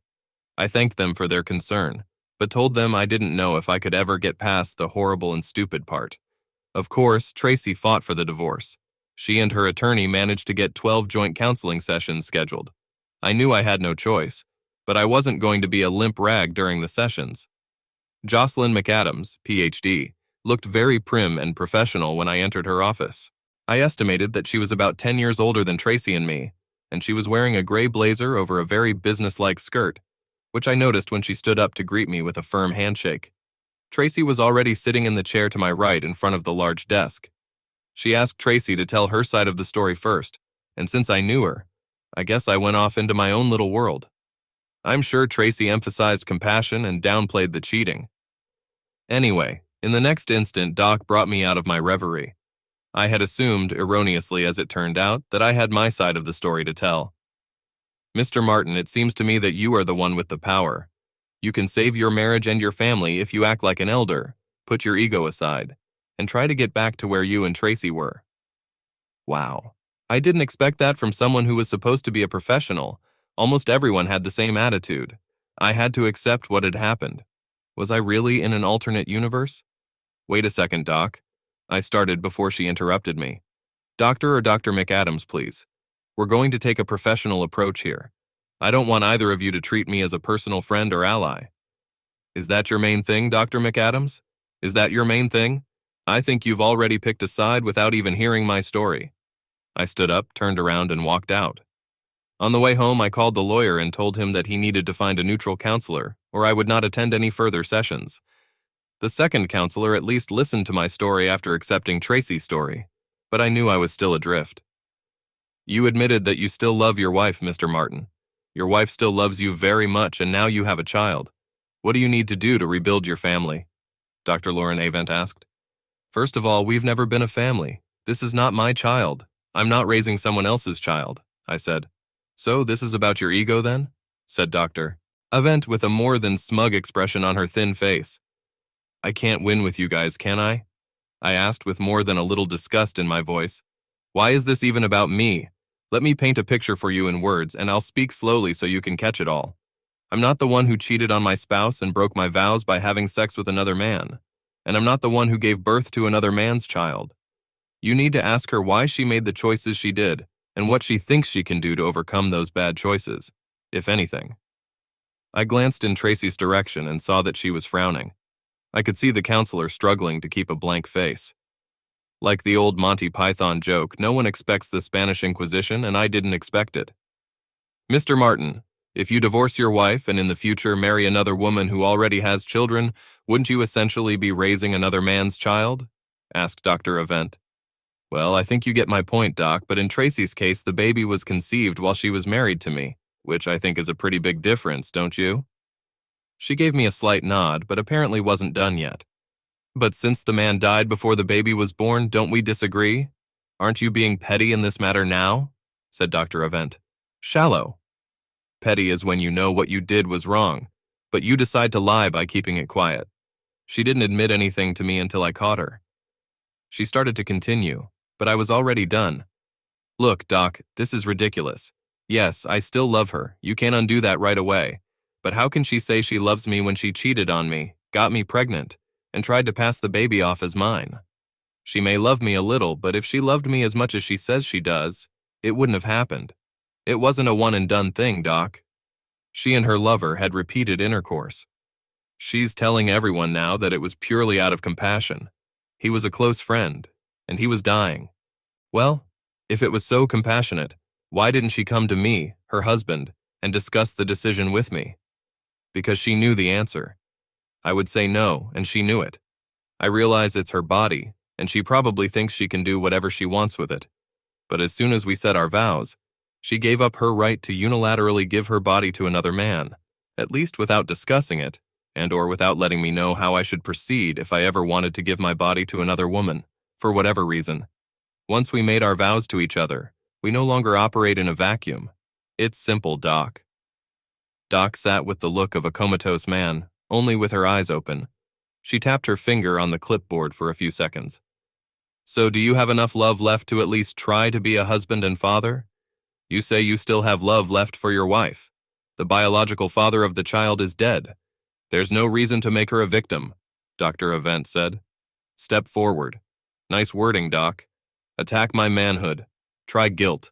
I thanked them for their concern, but told them I didn't know if I could ever get past the horrible and stupid part. Of course, Tracy fought for the divorce. She and her attorney managed to get 12 joint counseling sessions scheduled. I knew I had no choice, but I wasn't going to be a limp rag during the sessions. Jocelyn McAdams, Ph.D., looked very prim and professional when I entered her office. I estimated that she was about 10 years older than Tracy and me, and she was wearing a gray blazer over a very businesslike skirt, which I noticed when she stood up to greet me with a firm handshake. Tracy was already sitting in the chair to my right in front of the large desk. She asked Tracy to tell her side of the story first, and since I knew her, I guess I went off into my own little world. I'm sure Tracy emphasized compassion and downplayed the cheating. Anyway, in the next instant, Doc brought me out of my reverie. I had assumed, erroneously as it turned out, that I had my side of the story to tell. Mr. Martin, it seems to me that you are the one with the power. You can save your marriage and your family if you act like an elder, put your ego aside, and try to get back to where you and Tracy were. Wow. I didn't expect that from someone who was supposed to be a professional. Almost everyone had the same attitude. I had to accept what had happened. Was I really in an alternate universe? Wait a second, Doc. I started before she interrupted me. Doctor or Dr. McAdams, please. We're going to take a professional approach here. I don't want either of you to treat me as a personal friend or ally. Is that your main thing, Dr. McAdams? Is that your main thing? I think you've already picked a side without even hearing my story. I stood up, turned around, and walked out. On the way home, I called the lawyer and told him that he needed to find a neutral counselor, or I would not attend any further sessions. The second counselor at least listened to my story after accepting Tracy's story, but I knew I was still adrift. You admitted that you still love your wife, Mr. Martin. Your wife still loves you very much, and now you have a child. What do you need to do to rebuild your family? Dr. Lauren Avent asked. First of all, we've never been a family. This is not my child. I'm not raising someone else's child, I said. So this is about your ego then? Said Dr. Avent with a more than smug expression on her thin face. I can't win with you guys, can I? I asked with more than a little disgust in my voice. Why is this even about me? Let me paint a picture for you in words, and I'll speak slowly so you can catch it all. I'm not the one who cheated on my spouse and broke my vows by having sex with another man. And I'm not the one who gave birth to another man's child. You need to ask her why she made the choices she did, and what she thinks she can do to overcome those bad choices, if anything. I glanced in Tracy's direction and saw that she was frowning. I could see the counselor struggling to keep a blank face. Like the old Monty Python joke, no one expects the Spanish Inquisition, and I didn't expect it. Mr. Martin, if you divorce your wife and in the future marry another woman who already has children, wouldn't you essentially be raising another man's child? Asked Dr. Avent. Well, I think you get my point, Doc, but in Tracy's case, the baby was conceived while she was married to me, which I think is a pretty big difference, don't you? She gave me a slight nod, but apparently wasn't done yet. But since the man died before the baby was born, don't we disagree? Aren't you being petty in this matter now? Said Dr. Avent. Shallow. Petty is when you know what you did was wrong, but you decide to lie by keeping it quiet. She didn't admit anything to me until I caught her. She started to continue, but I was already done. Look, Doc, this is ridiculous. Yes, I still love her. You can't undo that right away. But how can she say she loves me when she cheated on me, got me pregnant, and tried to pass the baby off as mine? She may love me a little, but if she loved me as much as she says she does, it wouldn't have happened. It wasn't a one-and-done thing, Doc. She and her lover had repeated intercourse. She's telling everyone now that it was purely out of compassion. He was a close friend, and he was dying. Well, if it was so compassionate, why didn't she come to me, her husband, and discuss the decision with me? Because she knew the answer. I would say no, and she knew it. I realize it's her body, and she probably thinks she can do whatever she wants with it. But as soon as we said our vows, she gave up her right to unilaterally give her body to another man, at least without discussing it, and/or without letting me know how I should proceed if I ever wanted to give my body to another woman, for whatever reason. Once we made our vows to each other, we no longer operate in a vacuum. It's simple, Doc. Doc sat with the look of a comatose man, only with her eyes open. She tapped her finger on the clipboard for a few seconds. So do you have enough love left to at least try to be a husband and father? You say you still have love left for your wife. The biological father of the child is dead. There's no reason to make her a victim, Dr. Avent said. Step forward. Nice wording, Doc. Attack my manhood. Try guilt.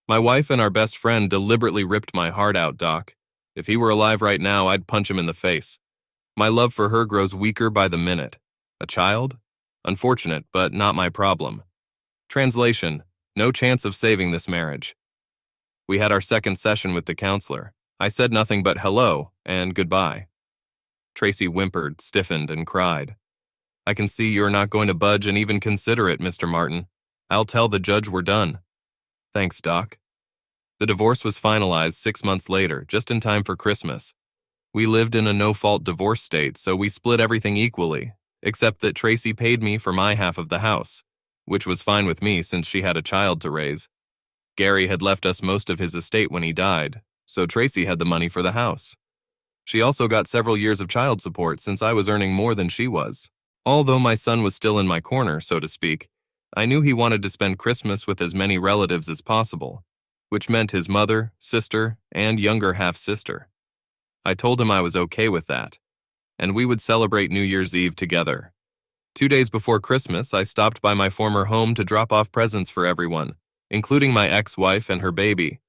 My wife and our best friend deliberately ripped my heart out, Doc. If he were alive right now, I'd punch him in the face. My love for her grows weaker by the minute. A child? Unfortunate, but not my problem. Translation: no chance of saving this marriage. We had our second session with the counselor. I said nothing but hello and goodbye. Tracy whimpered, stiffened, and cried. I can see you're not going to budge and even consider it, Mr. Martin. I'll tell the judge we're done. Thanks, Doc. The divorce was finalized 6 months later, just in time for Christmas. We lived in a no-fault divorce state, so we split everything equally, except that Tracy paid me for my half of the house, which was fine with me since she had a child to raise. Gary had left us most of his estate when he died, so Tracy had the money for the house. She also got several years of child support since I was earning more than she was. Although my son was still in my corner, so to speak, I knew he wanted to spend Christmas with as many relatives as possible, which meant his mother, sister, and younger half-sister. I told him I was okay with that, and we would celebrate New Year's Eve together. 2 days before Christmas, I stopped by my former home to drop off presents for everyone, including my ex-wife and her baby.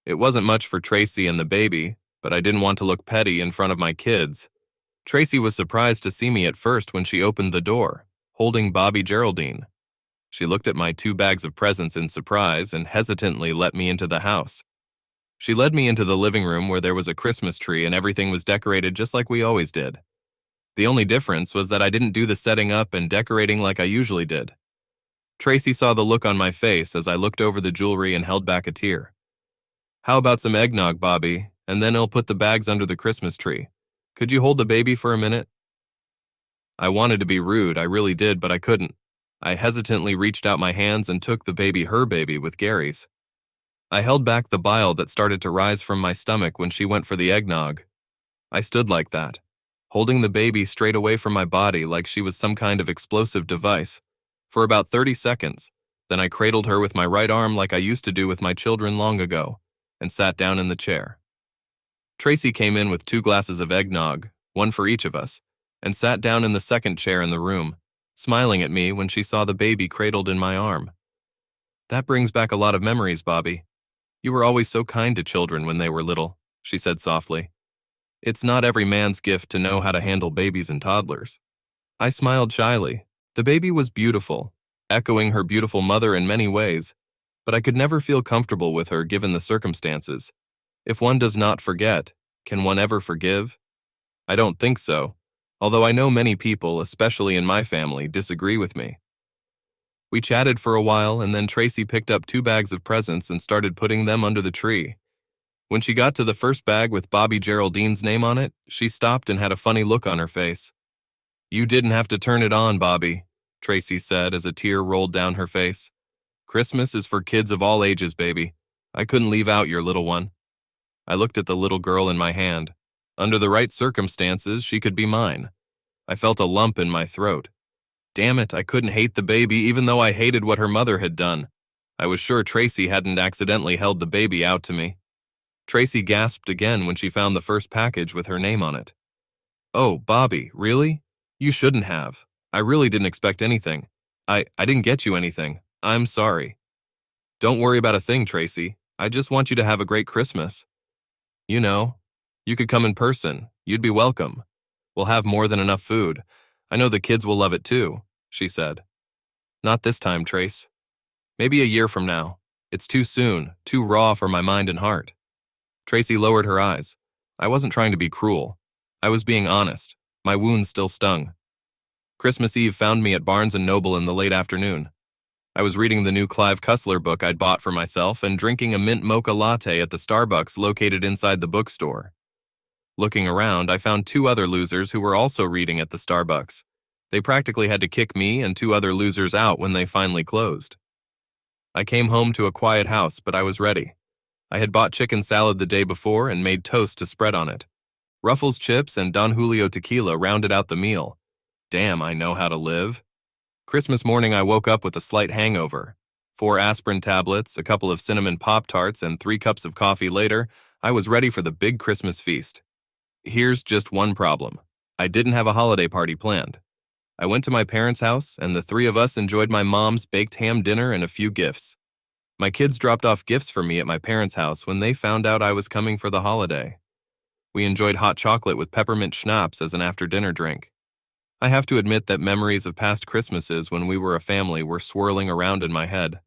It wasn't much for Tracy and the baby, but I didn't want to look petty in front of my kids. Tracy was surprised to see me at first when she opened the door, holding Bobby Geraldine. She looked at my 2 bags of presents in surprise and hesitantly let me into the house. She led me into the living room where there was a Christmas tree and everything was decorated just like we always did. The only difference was that I didn't do the setting up and decorating like I usually did. Tracy saw the look on my face as I looked over the jewelry and held back a tear. How about some eggnog, Bobby, and then I'll put the bags under the Christmas tree. Could you hold the baby for a minute? I wanted to be rude, I really did, but I couldn't. I hesitantly reached out my hands and took the baby, her baby, with Gary's. I held back the bile that started to rise from my stomach when she went for the eggnog. I stood like that, holding the baby straight away from my body like she was some kind of explosive device, for about 30 seconds. Then I cradled her with my right arm like I used to do with my children long ago, and sat down in the chair. Tracy came in with 2 glasses of eggnog, one for each of us, and sat down in the second chair in the room, smiling at me when she saw the baby cradled in my arm. That brings back a lot of memories, Bobby. You were always so kind to children when they were little, she said softly. It's not every man's gift to know how to handle babies and toddlers. I smiled shyly. The baby was beautiful, echoing her beautiful mother in many ways, but I could never feel comfortable with her given the circumstances. If one does not forget, can one ever forgive? I don't think so, although I know many people, especially in my family, disagree with me. We chatted for a while, and then Tracy picked up 2 bags of presents and started putting them under the tree. When she got to the first bag with Bobby Geraldine's name on it, she stopped and had a funny look on her face. You didn't have to turn it on, Bobby, Tracy said as a tear rolled down her face. Christmas is for kids of all ages, baby. I couldn't leave out your little one. I looked at the little girl in my hand. Under the right circumstances, she could be mine. I felt a lump in my throat. Damn it, I couldn't hate the baby even though I hated what her mother had done. I was sure Tracy hadn't accidentally held the baby out to me. Tracy gasped again when she found the first package with her name on it. Oh, Bobby, really? You shouldn't have. I really didn't expect anything. I didn't get you anything. I'm sorry. Don't worry about a thing, Tracy. I just want you to have a great Christmas. You know, you could come in person. You'd be welcome. We'll have more than enough food. I know the kids will love it too, she said. Not this time, Trace. Maybe a year from now. It's too soon, too raw for my mind and heart. Tracy lowered her eyes. I wasn't trying to be cruel. I was being honest. My wounds still stung. Christmas Eve found me at Barnes & Noble in the late afternoon. I was reading the new Clive Cussler book I'd bought for myself and drinking a mint mocha latte at the Starbucks located inside the bookstore. Looking around, I found 2 other losers who were also reading at the Starbucks. They practically had to kick me and 2 other losers out when they finally closed. I came home to a quiet house, but I was ready. I had bought chicken salad the day before and made toast to spread on it. Ruffles chips and Don Julio tequila rounded out the meal. Damn, I know how to live. Christmas morning, I woke up with a slight hangover. 4 aspirin tablets, a couple of cinnamon Pop-Tarts, and 3 cups of coffee later, I was ready for the big Christmas feast. Here's just one problem. I didn't have a holiday party planned. I went to my parents' house, and the 3 of us enjoyed my mom's baked ham dinner and a few gifts. My kids dropped off gifts for me at my parents' house when they found out I was coming for the holiday. We enjoyed hot chocolate with peppermint schnapps as an after-dinner drink. I have to admit that memories of past Christmases when we were a family were swirling around in my head.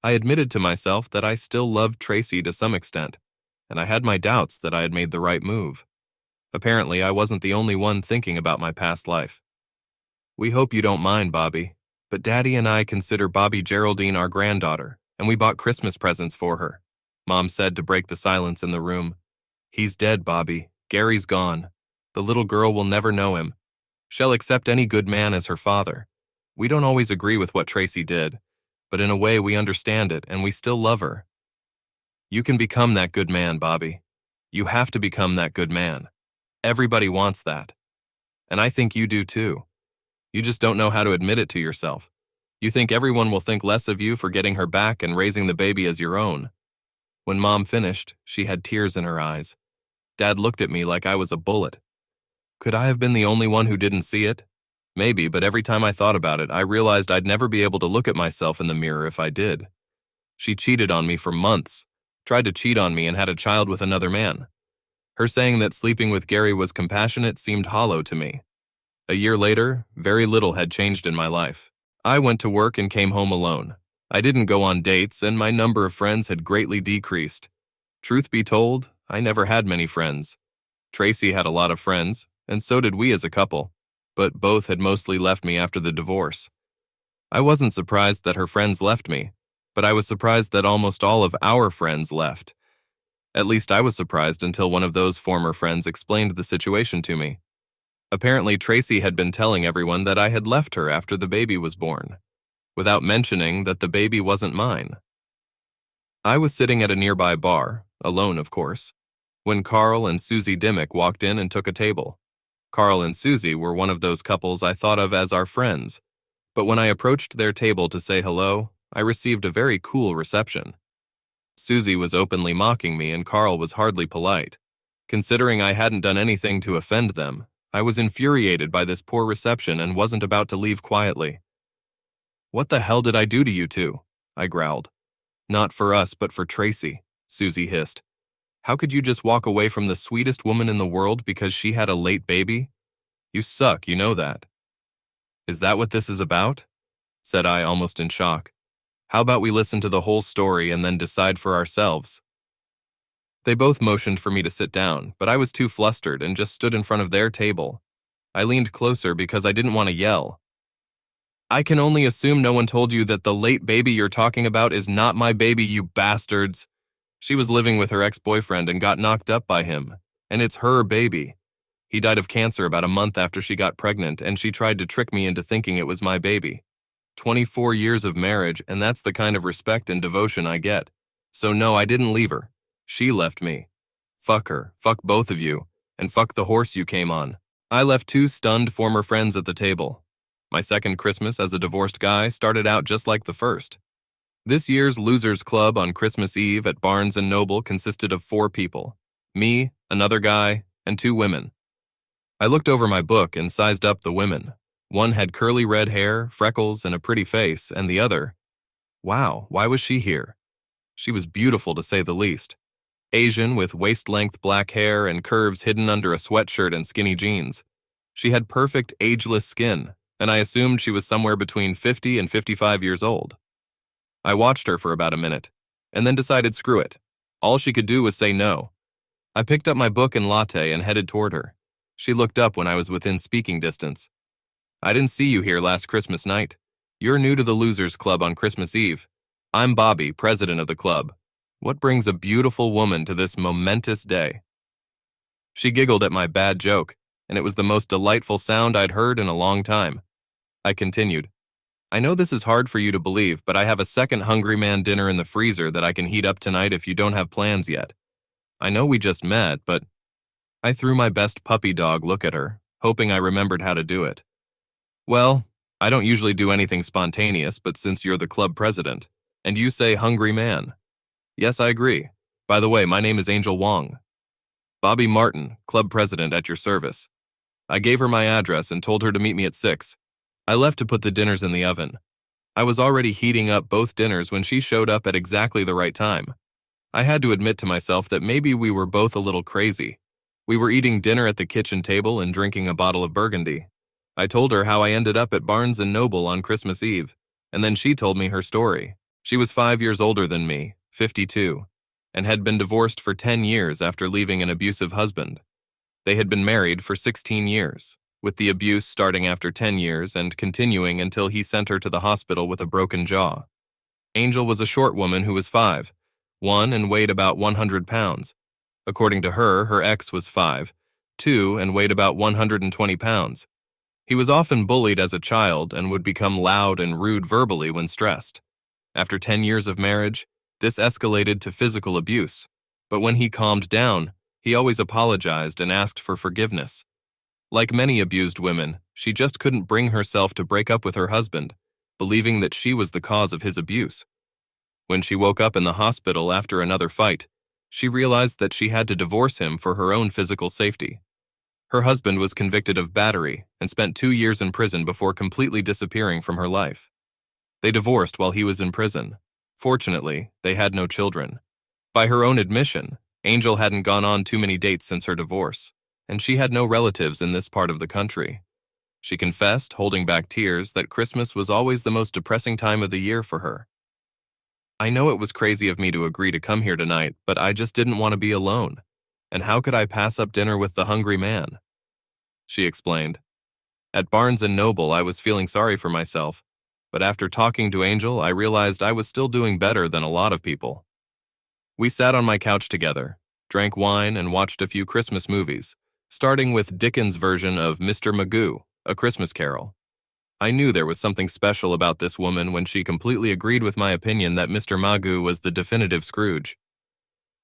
I admitted to myself that I still loved Tracy to some extent, and I had my doubts that I had made the right move. Apparently, I wasn't the only one thinking about my past life. "We hope you don't mind, Bobby, but Daddy and I consider Bobby Geraldine our granddaughter, and we bought Christmas presents for her," Mom said to break the silence in the room. "He's dead, Bobby. Gary's gone. The little girl will never know him. She'll accept any good man as her father. We don't always agree with what Tracy did, but in a way we understand it and we still love her. You can become that good man, Bobby. You have to become that good man. Everybody wants that. And I think you do too. You just don't know how to admit it to yourself. You think everyone will think less of you for getting her back and raising the baby as your own." When Mom finished, she had tears in her eyes. Dad looked at me like I was a bullet. Could I have been the only one who didn't see it? Maybe, but every time I thought about it, I realized I'd never be able to look at myself in the mirror if I did. She cheated on me for months, tried to cheat on me and had a child with another man. Her saying that sleeping with Gary was compassionate seemed hollow to me. A year later, very little had changed in my life. I went to work and came home alone. I didn't go on dates, and my number of friends had greatly decreased. Truth be told, I never had many friends. Tracy had a lot of friends, and so did we as a couple, but both had mostly left me after the divorce. I wasn't surprised that her friends left me, but I was surprised that almost all of our friends left. At least I was surprised until one of those former friends explained the situation to me. Apparently, Tracy had been telling everyone that I had left her after the baby was born, without mentioning that the baby wasn't mine. I was sitting at a nearby bar, alone of course, when Carl and Susie Dimmick walked in and took a table. Carl and Susie were one of those couples I thought of as our friends, but when I approached their table to say hello, I received a very cool reception. Susie was openly mocking me and Carl was hardly polite. Considering I hadn't done anything to offend them, I was infuriated by this poor reception and wasn't about to leave quietly. "What the hell did I do to you two?" I growled. "Not for us, but for Tracy," Susie hissed. "How could you just walk away from the sweetest woman in the world because she had a late baby? You suck, you know that." "Is that what this is about?" said I, almost in shock. "How about we listen to the whole story and then decide for ourselves?" They both motioned for me to sit down, but I was too flustered and just stood in front of their table. I leaned closer because I didn't want to yell. "I can only assume no one told you that the late baby you're talking about is not my baby, you bastards. She was living with her ex-boyfriend and got knocked up by him, and it's her baby. He died of cancer about a month after she got pregnant, and she tried to trick me into thinking it was my baby. 24 years of marriage, and that's the kind of respect and devotion I get. So no, I didn't leave her. She left me. Fuck her, fuck both of you, and fuck the horse you came on." I left two stunned former friends at the table. My second Christmas as a divorced guy started out just like the first. This year's Losers Club on Christmas Eve at Barnes & Noble consisted of 4 people. Me, another guy, and 2 women. I looked over my book and sized up the women. One had curly red hair, freckles, and a pretty face, and the other... Wow, why was she here? She was beautiful to say the least. Asian with waist-length black hair and curves hidden under a sweatshirt and skinny jeans. She had perfect ageless skin, and I assumed she was somewhere between 50 and 55 years old. I watched her for about a minute, and then decided screw it. All she could do was say no. I picked up my book and latte and headed toward her. She looked up when I was within speaking distance. "I didn't see you here last Christmas night. You're new to the Losers Club on Christmas Eve. I'm Bobby, president of the club. What brings a beautiful woman to this momentous day?" She giggled at my bad joke, and it was the most delightful sound I'd heard in a long time. I continued, "I know this is hard for you to believe, but I have a second Hungry Man dinner in the freezer that I can heat up tonight if you don't have plans yet. I know we just met, but..." I threw my best puppy dog look at her, hoping I remembered how to do it. "Well, I don't usually do anything spontaneous, but since you're the club president, and you say Hungry Man. Yes, I agree. By the way, my name is Angel Wong. Bobby Martin, club president at your service." I gave her my address and told her to meet me at 6. I left to put the dinners in the oven. I was already heating up both dinners when she showed up at exactly the right time. I had to admit to myself that maybe we were both a little crazy. We were eating dinner at the kitchen table and drinking a bottle of Burgundy. I told her how I ended up at Barnes & Noble on Christmas Eve, and then she told me her story. She was 5 years older than me, 52, and had been divorced for 10 years after leaving an abusive husband. They had been married for 16 years, with the abuse starting after 10 years and continuing until he sent her to the hospital with a broken jaw. Angel was a short woman who was 5'1" and weighed about 100 pounds. According to her, her ex was 5'2" and weighed about 120 pounds. He was often bullied as a child and would become loud and rude verbally when stressed. After 10 years of marriage, this escalated to physical abuse, but when he calmed down, he always apologized and asked for forgiveness. Like many abused women, she just couldn't bring herself to break up with her husband, believing that she was the cause of his abuse. When she woke up in the hospital after another fight, she realized that she had to divorce him for her own physical safety. Her husband was convicted of battery and spent 2 years in prison before completely disappearing from her life. They divorced while he was in prison. Fortunately, they had no children. By her own admission, Angel hadn't gone on too many dates since her divorce, and she had no relatives in this part of the country. She confessed, holding back tears, that Christmas was always the most depressing time of the year for her. "I know it was crazy of me to agree to come here tonight, but I just didn't want to be alone. And how could I pass up dinner with the hungry man?" she explained. At Barnes & Noble, I was feeling sorry for myself, but after talking to Angel, I realized I was still doing better than a lot of people. We sat on my couch together, drank wine, and watched a few Christmas movies, starting with Dickens' version of Mr. Magoo, A Christmas Carol. I knew there was something special about this woman when she completely agreed with my opinion that Mr. Magoo was the definitive Scrooge.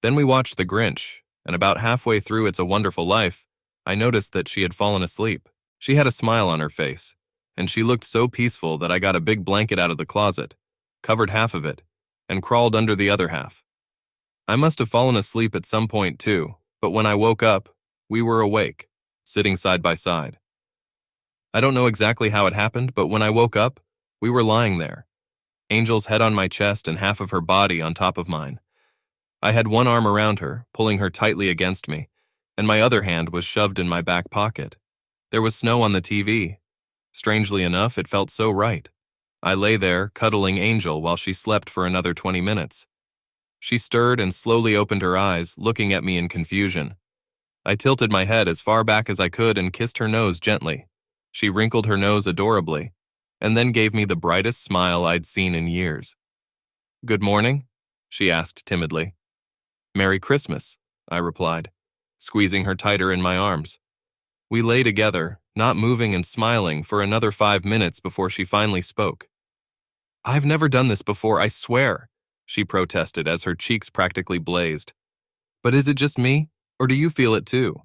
Then we watched The Grinch, and about halfway through It's a Wonderful Life, I noticed that she had fallen asleep. She had a smile on her face, and she looked so peaceful that I got a big blanket out of the closet, covered half of it, and crawled under the other half. I must have fallen asleep at some point too, but when I woke up, we were awake, sitting side by side. I don't know exactly how it happened, but when I woke up, we were lying there, Angel's head on my chest and half of her body on top of mine. I had one arm around her, pulling her tightly against me, and my other hand was shoved in my back pocket. There was snow on the TV. Strangely enough, it felt so right. I lay there, cuddling Angel while she slept for another 20 minutes. She stirred and slowly opened her eyes, looking at me in confusion. I tilted my head as far back as I could and kissed her nose gently. She wrinkled her nose adorably, and then gave me the brightest smile I'd seen in years. "Good morning?" she asked timidly. "Merry Christmas," I replied, squeezing her tighter in my arms. We lay together, not moving and smiling, for another 5 minutes before she finally spoke. "I've never done this before, I swear," she protested as her cheeks practically blazed. "But is it just me, or do you feel it too?"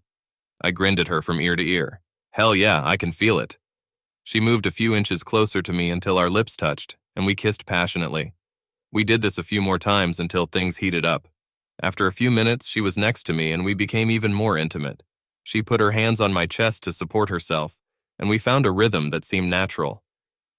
I grinned at her from ear to ear. "Hell yeah, I can feel it." She moved a few inches closer to me until our lips touched, and we kissed passionately. We did this a few more times until things heated up. After a few minutes, she was next to me and we became even more intimate. She put her hands on my chest to support herself, and we found a rhythm that seemed natural.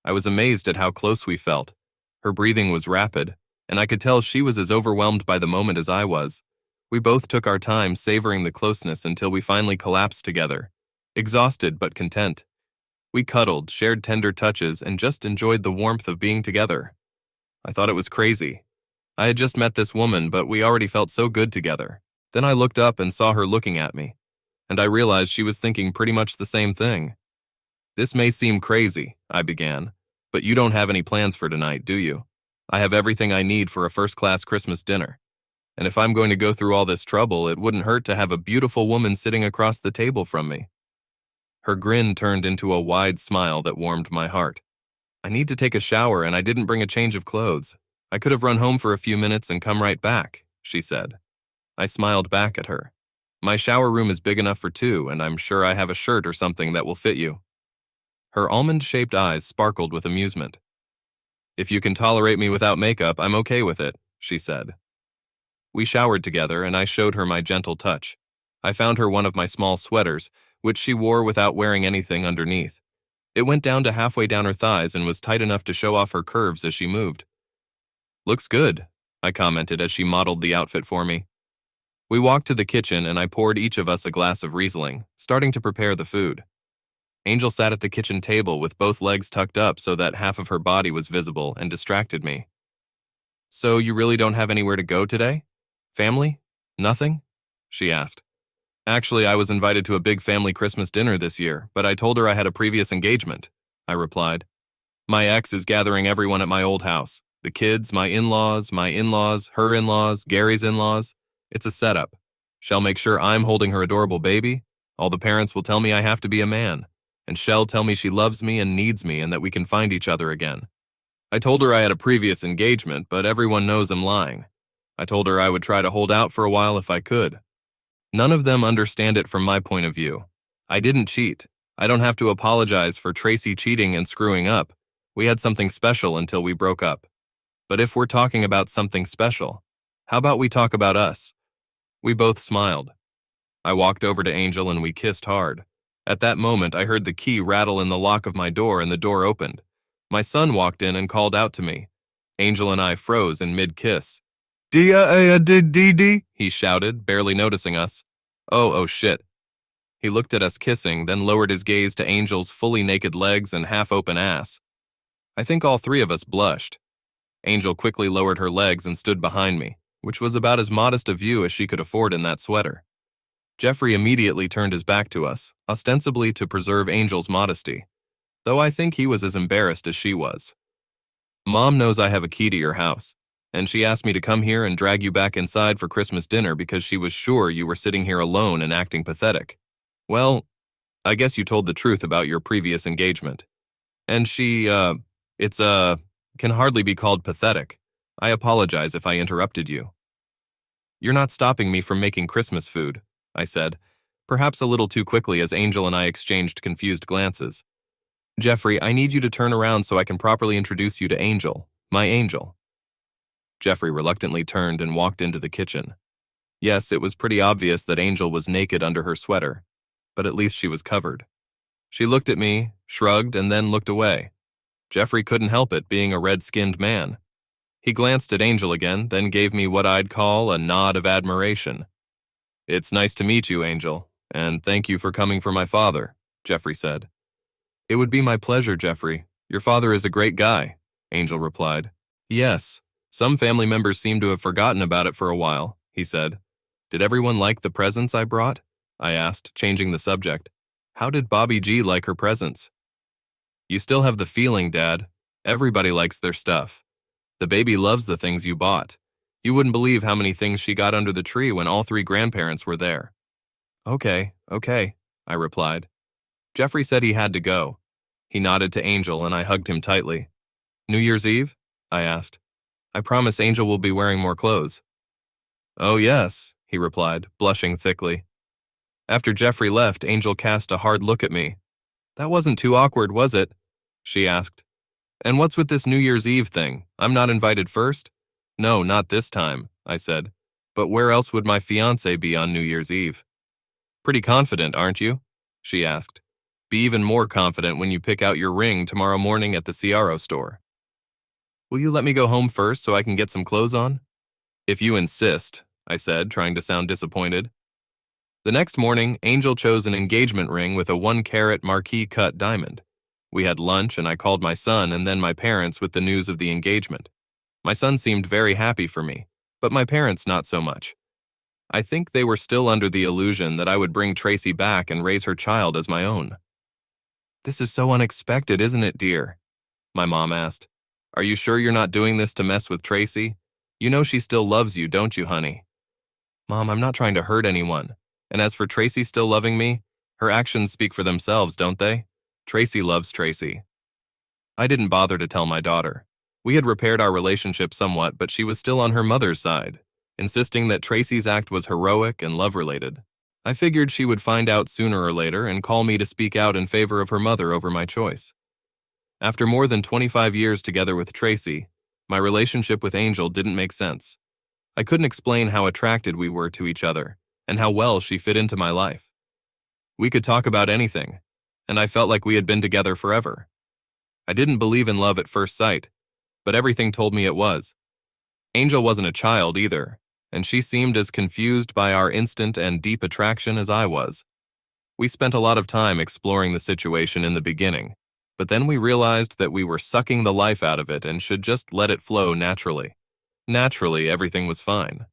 I was amazed at how close we felt. Her breathing was rapid, and I could tell she was as overwhelmed by the moment as I was. We both took our time savoring the closeness until we finally collapsed together, exhausted but content. We cuddled, shared tender touches, and just enjoyed the warmth of being together. I thought it was crazy. I had just met this woman, but we already felt so good together. Then I looked up and saw her looking at me, and I realized she was thinking pretty much the same thing. "This may seem crazy," I began, "but you don't have any plans for tonight, do you? I have everything I need for a first-class Christmas dinner. And if I'm going to go through all this trouble, it wouldn't hurt to have a beautiful woman sitting across the table from me." Her grin turned into a wide smile that warmed my heart. "I need to take a shower and I didn't bring a change of clothes. I could have run home for a few minutes and come right back," she said. I smiled back at her. "My shower room is big enough for 2, and I'm sure I have a shirt or something that will fit you." Her almond-shaped eyes sparkled with amusement. "If you can tolerate me without makeup, I'm okay with it," she said. We showered together, and I showed her my gentle touch. I found her one of my small sweaters, which she wore without wearing anything underneath. It went down to halfway down her thighs and was tight enough to show off her curves as she moved. "Looks good," I commented as she modeled the outfit for me. We walked to the kitchen and I poured each of us a glass of Riesling, starting to prepare the food. Angel sat at the kitchen table with both legs tucked up so that half of her body was visible and distracted me. "So you really don't have anywhere to go today? Family? Nothing?" she asked. Actually, I was invited to a big family Christmas dinner this year, but I told her I had a previous engagement, I replied. My ex is gathering everyone at my old house. The kids, my in-laws, her in-laws, Gary's in-laws. It's a setup. She'll make sure I'm holding her adorable baby. All the parents will tell me I have to be a man. And she'll tell me she loves me and needs me and that we can find each other again. I told her I had a previous engagement, but everyone knows I'm lying. I told her I would try to hold out for a while if I could. None of them understand it from my point of view. I didn't cheat. I don't have to apologize for Tracy cheating and screwing up. We had something special until we broke up. But if we're talking about something special, how about we talk about us? We both smiled. I walked over to Angel and we kissed hard. At that moment, I heard the key rattle in the lock of my door and the door opened. My son walked in and called out to me. Angel and I froze in mid-kiss. D-D, he shouted, barely noticing us. Oh shit. He looked at us kissing, then lowered his gaze to Angel's fully naked legs and half-open ass. I think all three of us blushed. Angel quickly lowered her legs and stood behind me, which was about as modest a view as she could afford in that sweater. Jeffrey immediately turned his back to us, ostensibly to preserve Angel's modesty, though I think he was as embarrassed as she was. Mom knows I have a key to your house, and she asked me to come here and drag you back inside for Christmas dinner because she was sure you were sitting here alone and acting pathetic. Well, I guess you told the truth about your previous engagement. And she, can hardly be called pathetic. I apologize if I interrupted you. You're not stopping me from making Christmas food, I said, perhaps a little too quickly as Angel and I exchanged confused glances. Jeffrey, I need you to turn around so I can properly introduce you to Angel, my angel. Jeffrey reluctantly turned and walked into the kitchen. Yes, it was pretty obvious that Angel was naked under her sweater, but at least she was covered. She looked at me, shrugged, and then looked away. Jeffrey couldn't help it, being a red-skinned man. He glanced at Angel again, then gave me what I'd call a nod of admiration. It's nice to meet you, Angel, and thank you for coming for my father, Jeffrey said. It would be my pleasure, Jeffrey. Your father is a great guy, Angel replied. Yes, some family members seem to have forgotten about it for a while, he said. Did everyone like the presents I brought? I asked, changing the subject. How did Bobby G like her presents? You still have the feeling, Dad. Everybody likes their stuff. The baby loves the things you bought. You wouldn't believe how many things she got under the tree when all three grandparents were there. Okay, I replied. Jeffrey said he had to go. He nodded to Angel and I hugged him tightly. New Year's Eve? I asked. I promise Angel will be wearing more clothes. Oh yes, he replied, blushing thickly. After Jeffrey left, Angel cast a hard look at me. That wasn't too awkward, was it? She asked. And what's with this New Year's Eve thing? I'm not invited first? No, not this time, I said. But where else would my fiancé be on New Year's Eve? Pretty confident, aren't you? She asked. Be even more confident when you pick out your ring tomorrow morning at the Ciaro store. Will you let me go home first so I can get some clothes on? If you insist, I said, trying to sound disappointed. The next morning, Angel chose an engagement ring with a 1-carat marquise-cut diamond. We had lunch and I called my son and then my parents with the news of the engagement. My son seemed very happy for me, but my parents not so much. I think they were still under the illusion that I would bring Tracy back and raise her child as my own. This is so unexpected, isn't it, dear? My mom asked. Are you sure you're not doing this to mess with Tracy? You know she still loves you, don't you, honey? Mom, I'm not trying to hurt anyone. And as for Tracy still loving me, her actions speak for themselves, don't they? Tracy loves Tracy. I didn't bother to tell my daughter. We had repaired our relationship somewhat, but she was still on her mother's side, insisting that Tracy's act was heroic and love-related. I figured she would find out sooner or later and call me to speak out in favor of her mother over my choice. After more than 25 years together with Tracy, my relationship with Angel didn't make sense. I couldn't explain how attracted we were to each other and how well she fit into my life. We could talk about anything, and I felt like we had been together forever. I didn't believe in love at first sight, but everything told me it was. Angel wasn't a child either, and she seemed as confused by our instant and deep attraction as I was. We spent a lot of time exploring the situation in the beginning, but then we realized that we were sucking the life out of it and should just let it flow naturally. Naturally, everything was fine.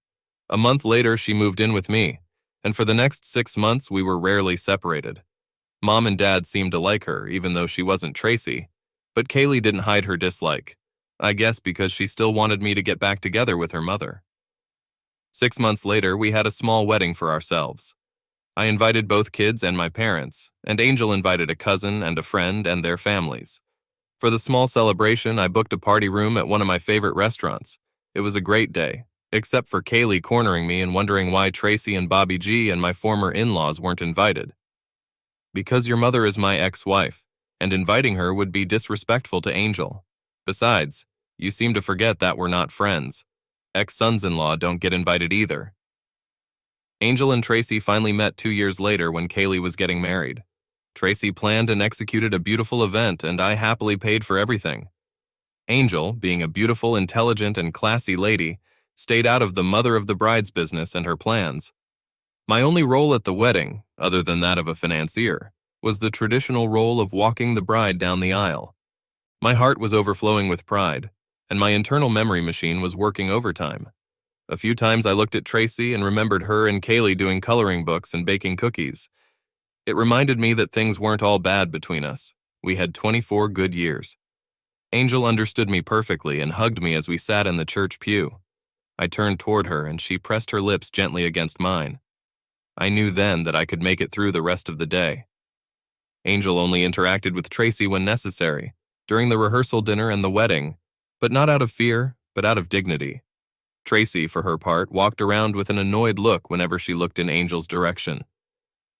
A month later, she moved in with me, and for the next 6 months we were rarely separated. Mom and Dad seemed to like her, even though she wasn't Tracy, but Kaylee didn't hide her dislike, I guess because she still wanted me to get back together with her mother. 6 months later, we had a small wedding for ourselves. I invited both kids and my parents, and Angel invited a cousin and a friend and their families. For the small celebration, I booked a party room at one of my favorite restaurants. It was a great day, except for Kaylee cornering me and wondering why Tracy and Bobby G and my former in-laws weren't invited. Because your mother is my ex-wife, and inviting her would be disrespectful to Angel. Besides, you seem to forget that we're not friends. Ex-sons-in-law don't get invited either. Angel and Tracy finally met 2 years later when Kaylee was getting married. Tracy planned and executed a beautiful event, and I happily paid for everything. Angel, being a beautiful, intelligent, and classy lady, stayed out of the mother of the bride's business and her plans. My only role at the wedding, other than that of a financier, was the traditional role of walking the bride down the aisle. My heart was overflowing with pride, and my internal memory machine was working overtime. A few times I looked at Tracy and remembered her and Kaylee doing coloring books and baking cookies. It reminded me that things weren't all bad between us. We had 24 good years. Angel understood me perfectly and hugged me as we sat in the church pew. I turned toward her and she pressed her lips gently against mine. I knew then that I could make it through the rest of the day. Angel only interacted with Tracy when necessary, during the rehearsal dinner and the wedding, but not out of fear, but out of dignity. Tracy, for her part, walked around with an annoyed look whenever she looked in Angel's direction.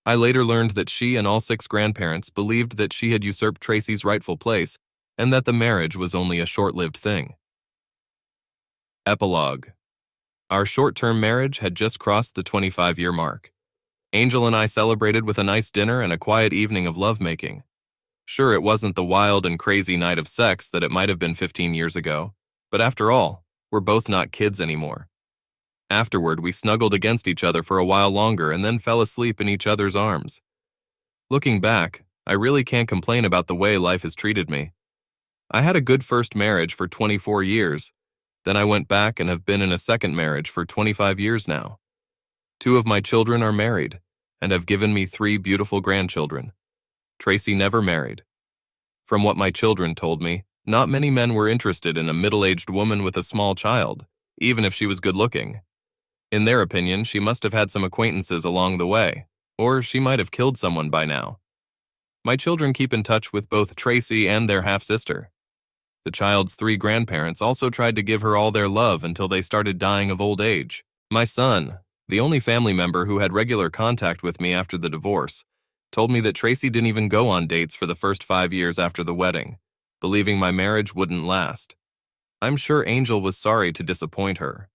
I later learned that she and all 6 grandparents believed that she had usurped Tracy's rightful place and that the marriage was only a short-lived thing. Epilogue. Our short-term marriage had just crossed the 25-year mark. Angel and I celebrated with a nice dinner and a quiet evening of lovemaking. Sure, it wasn't the wild and crazy night of sex that it might have been 15 years ago, but after all, we're both not kids anymore. Afterward, we snuggled against each other for a while longer and then fell asleep in each other's arms. Looking back, I really can't complain about the way life has treated me. I had a good first marriage for 24 years, then I went back and have been in a second marriage for 25 years now. 2 of my children are married and have given me 3 beautiful grandchildren. Tracy never married. From what my children told me, not many men were interested in a middle-aged woman with a small child, even if she was good-looking. In their opinion, she must have had some acquaintances along the way, or she might have killed someone by now. My children keep in touch with both Tracy and their half-sister. The child's 3 grandparents also tried to give her all their love until they started dying of old age. My son, the only family member who had regular contact with me after the divorce, told me that Tracy didn't even go on dates for the first 5 years after the wedding, believing my marriage wouldn't last. I'm sure Angel was sorry to disappoint her,